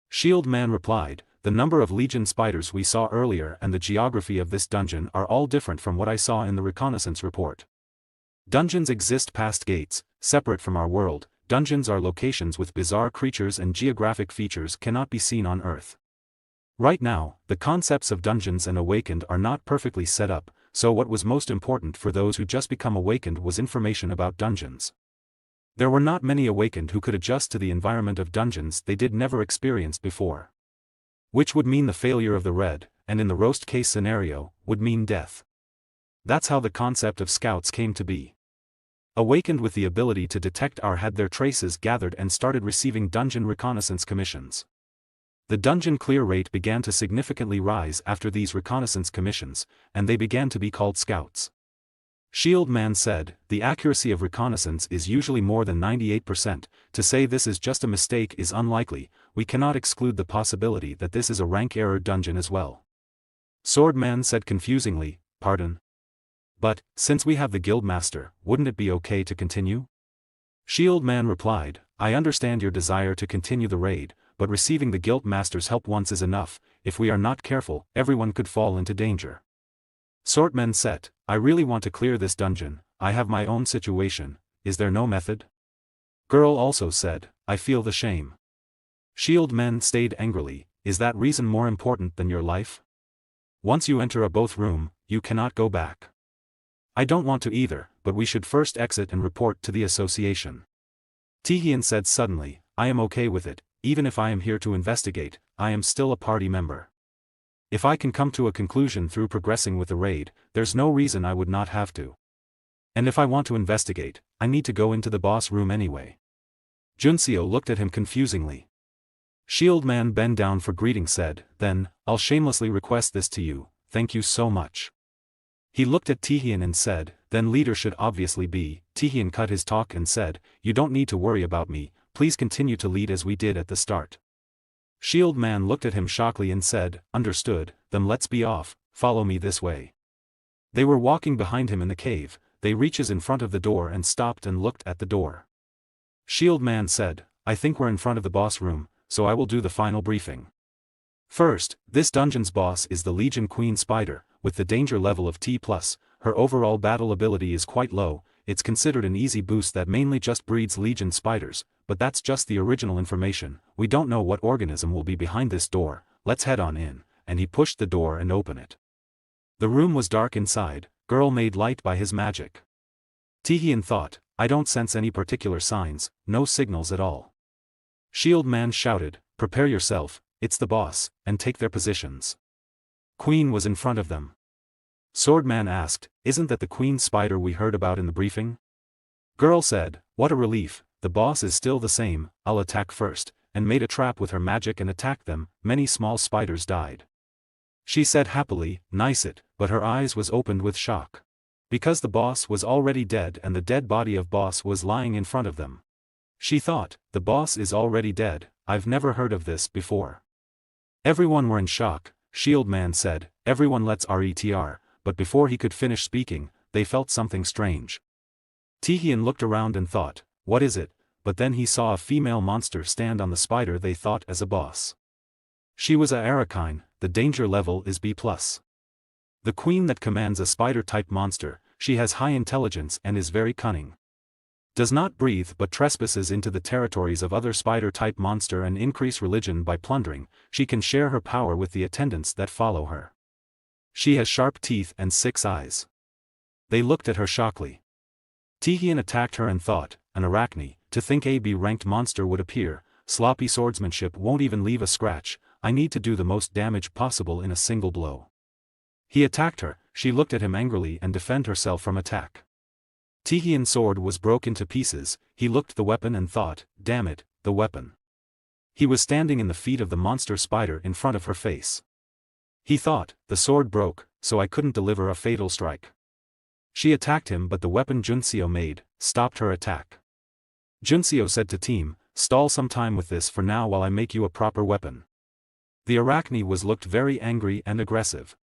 Shield Man replied, the number of legion spiders we saw earlier and the geography of this dungeon are all different from what I saw in the reconnaissance report. Dungeons exist past gates, separate from our world. Dungeons are locations with bizarre creatures and geographic features cannot be seen on Earth. Right now, the concepts of dungeons and awakened are not perfectly set up, so what was most important for those who just become awakened was information about dungeons. There were not many awakened who could adjust to the environment of dungeons they did never experience before. Which would mean the failure of the raid, and in the roast case scenario, would mean death. That's how the concept of scouts came to be. Awakened with the ability to detect had their traces gathered and started receiving dungeon reconnaissance commissions. The dungeon clear rate began to significantly rise after these reconnaissance commissions, and they began to be called scouts. Shield Man said, the accuracy of reconnaissance is usually more than 98%, to say this is just a mistake is unlikely, we cannot exclude the possibility that this is a rank error dungeon as well. Sword Man said confusingly, pardon? But, since we have the guild master, wouldn't it be okay to continue? Shield Man replied, I understand your desire to continue the raid, but receiving the guild master's help once is enough, if we are not careful, everyone could fall into danger. Swordman said, I really want to clear this dungeon, I have my own situation, is there no method? Girl also said, I feel the shame. Shield Men stayed angrily, is that reason more important than your life? Once you enter a both room, you cannot go back. I don't want to either, but we should first exit and report to the association. Taehyun said suddenly, I am okay with it, even if I am here to investigate, I am still a party member. If I can come to a conclusion through progressing with the raid, there's no reason I would not have to. And if I want to investigate, I need to go into the boss room anyway. Junseo looked at him confusingly. Shield Man bent down for greeting said, then, I'll shamelessly request this to you, thank you so much. He looked at Taehyun and said, then leader should obviously be. Taehyun cut his talk and said, you don't need to worry about me, please continue to lead as we did at the start. Shield Man looked at him shockingly and said, understood, then let's be off, follow me this way. They were walking behind him in the cave, they reaches in front of the door and stopped and looked at the door. Shield Man said, I think we're in front of the boss room, so I will do the final briefing. First, this dungeon's boss is the Legion Queen Spider, with the danger level of T+, her overall battle ability is quite low, it's considered an easy boost that mainly just breeds Legion spiders, but that's just the original information, we don't know what organism will be behind this door, let's head on in, and he pushed the door and opened it. The room was dark inside, girl made light by his magic. Taehyun thought, I don't sense any particular signs, no signals at all. Shield Man shouted, prepare yourself, it's the boss, and take their positions. Queen was in front of them. Swordman asked, isn't that the Queen Spider we heard about in the briefing? Girl said, what a relief, the boss is still the same, I'll attack first, and made a trap with her magic and attacked them, many small spiders died. She said happily, nice it, but her eyes was opened with shock. Because the boss was already dead and the dead body of boss was lying in front of them. She thought, the boss is already dead, I've never heard of this before. Everyone were in shock, Shield Man said, everyone let's retr, but before he could finish speaking, they felt something strange. Taehyun looked around and thought, what is it, but then he saw a female monster stand on the spider they thought as a boss. She was a Arakine, the danger level is B+. The queen that commands a spider-type monster, she has high intelligence and is very cunning. Does not breathe but trespasses into the territories of other spider-type monster and increase religion by plundering, she can share her power with the attendants that follow her. She has sharp teeth and 6 eyes. They looked at her shockingly. Taehyun attacked her and thought, an arachne, to think a B-ranked monster would appear, sloppy swordsmanship won't even leave a scratch, I need to do the most damage possible in a single blow. He attacked her, she looked at him angrily and defend herself from attack. Taehyun's sword was broke into pieces, he looked the weapon and thought, damn it, the weapon. He was standing in the feet of the monster spider in front of her face. He thought, the sword broke, so I couldn't deliver a fatal strike. She attacked him but the weapon Junseo made, stopped her attack. Junseo said to team, stall some time with this for now while I make you a proper weapon. The arachne was looked very angry and aggressive.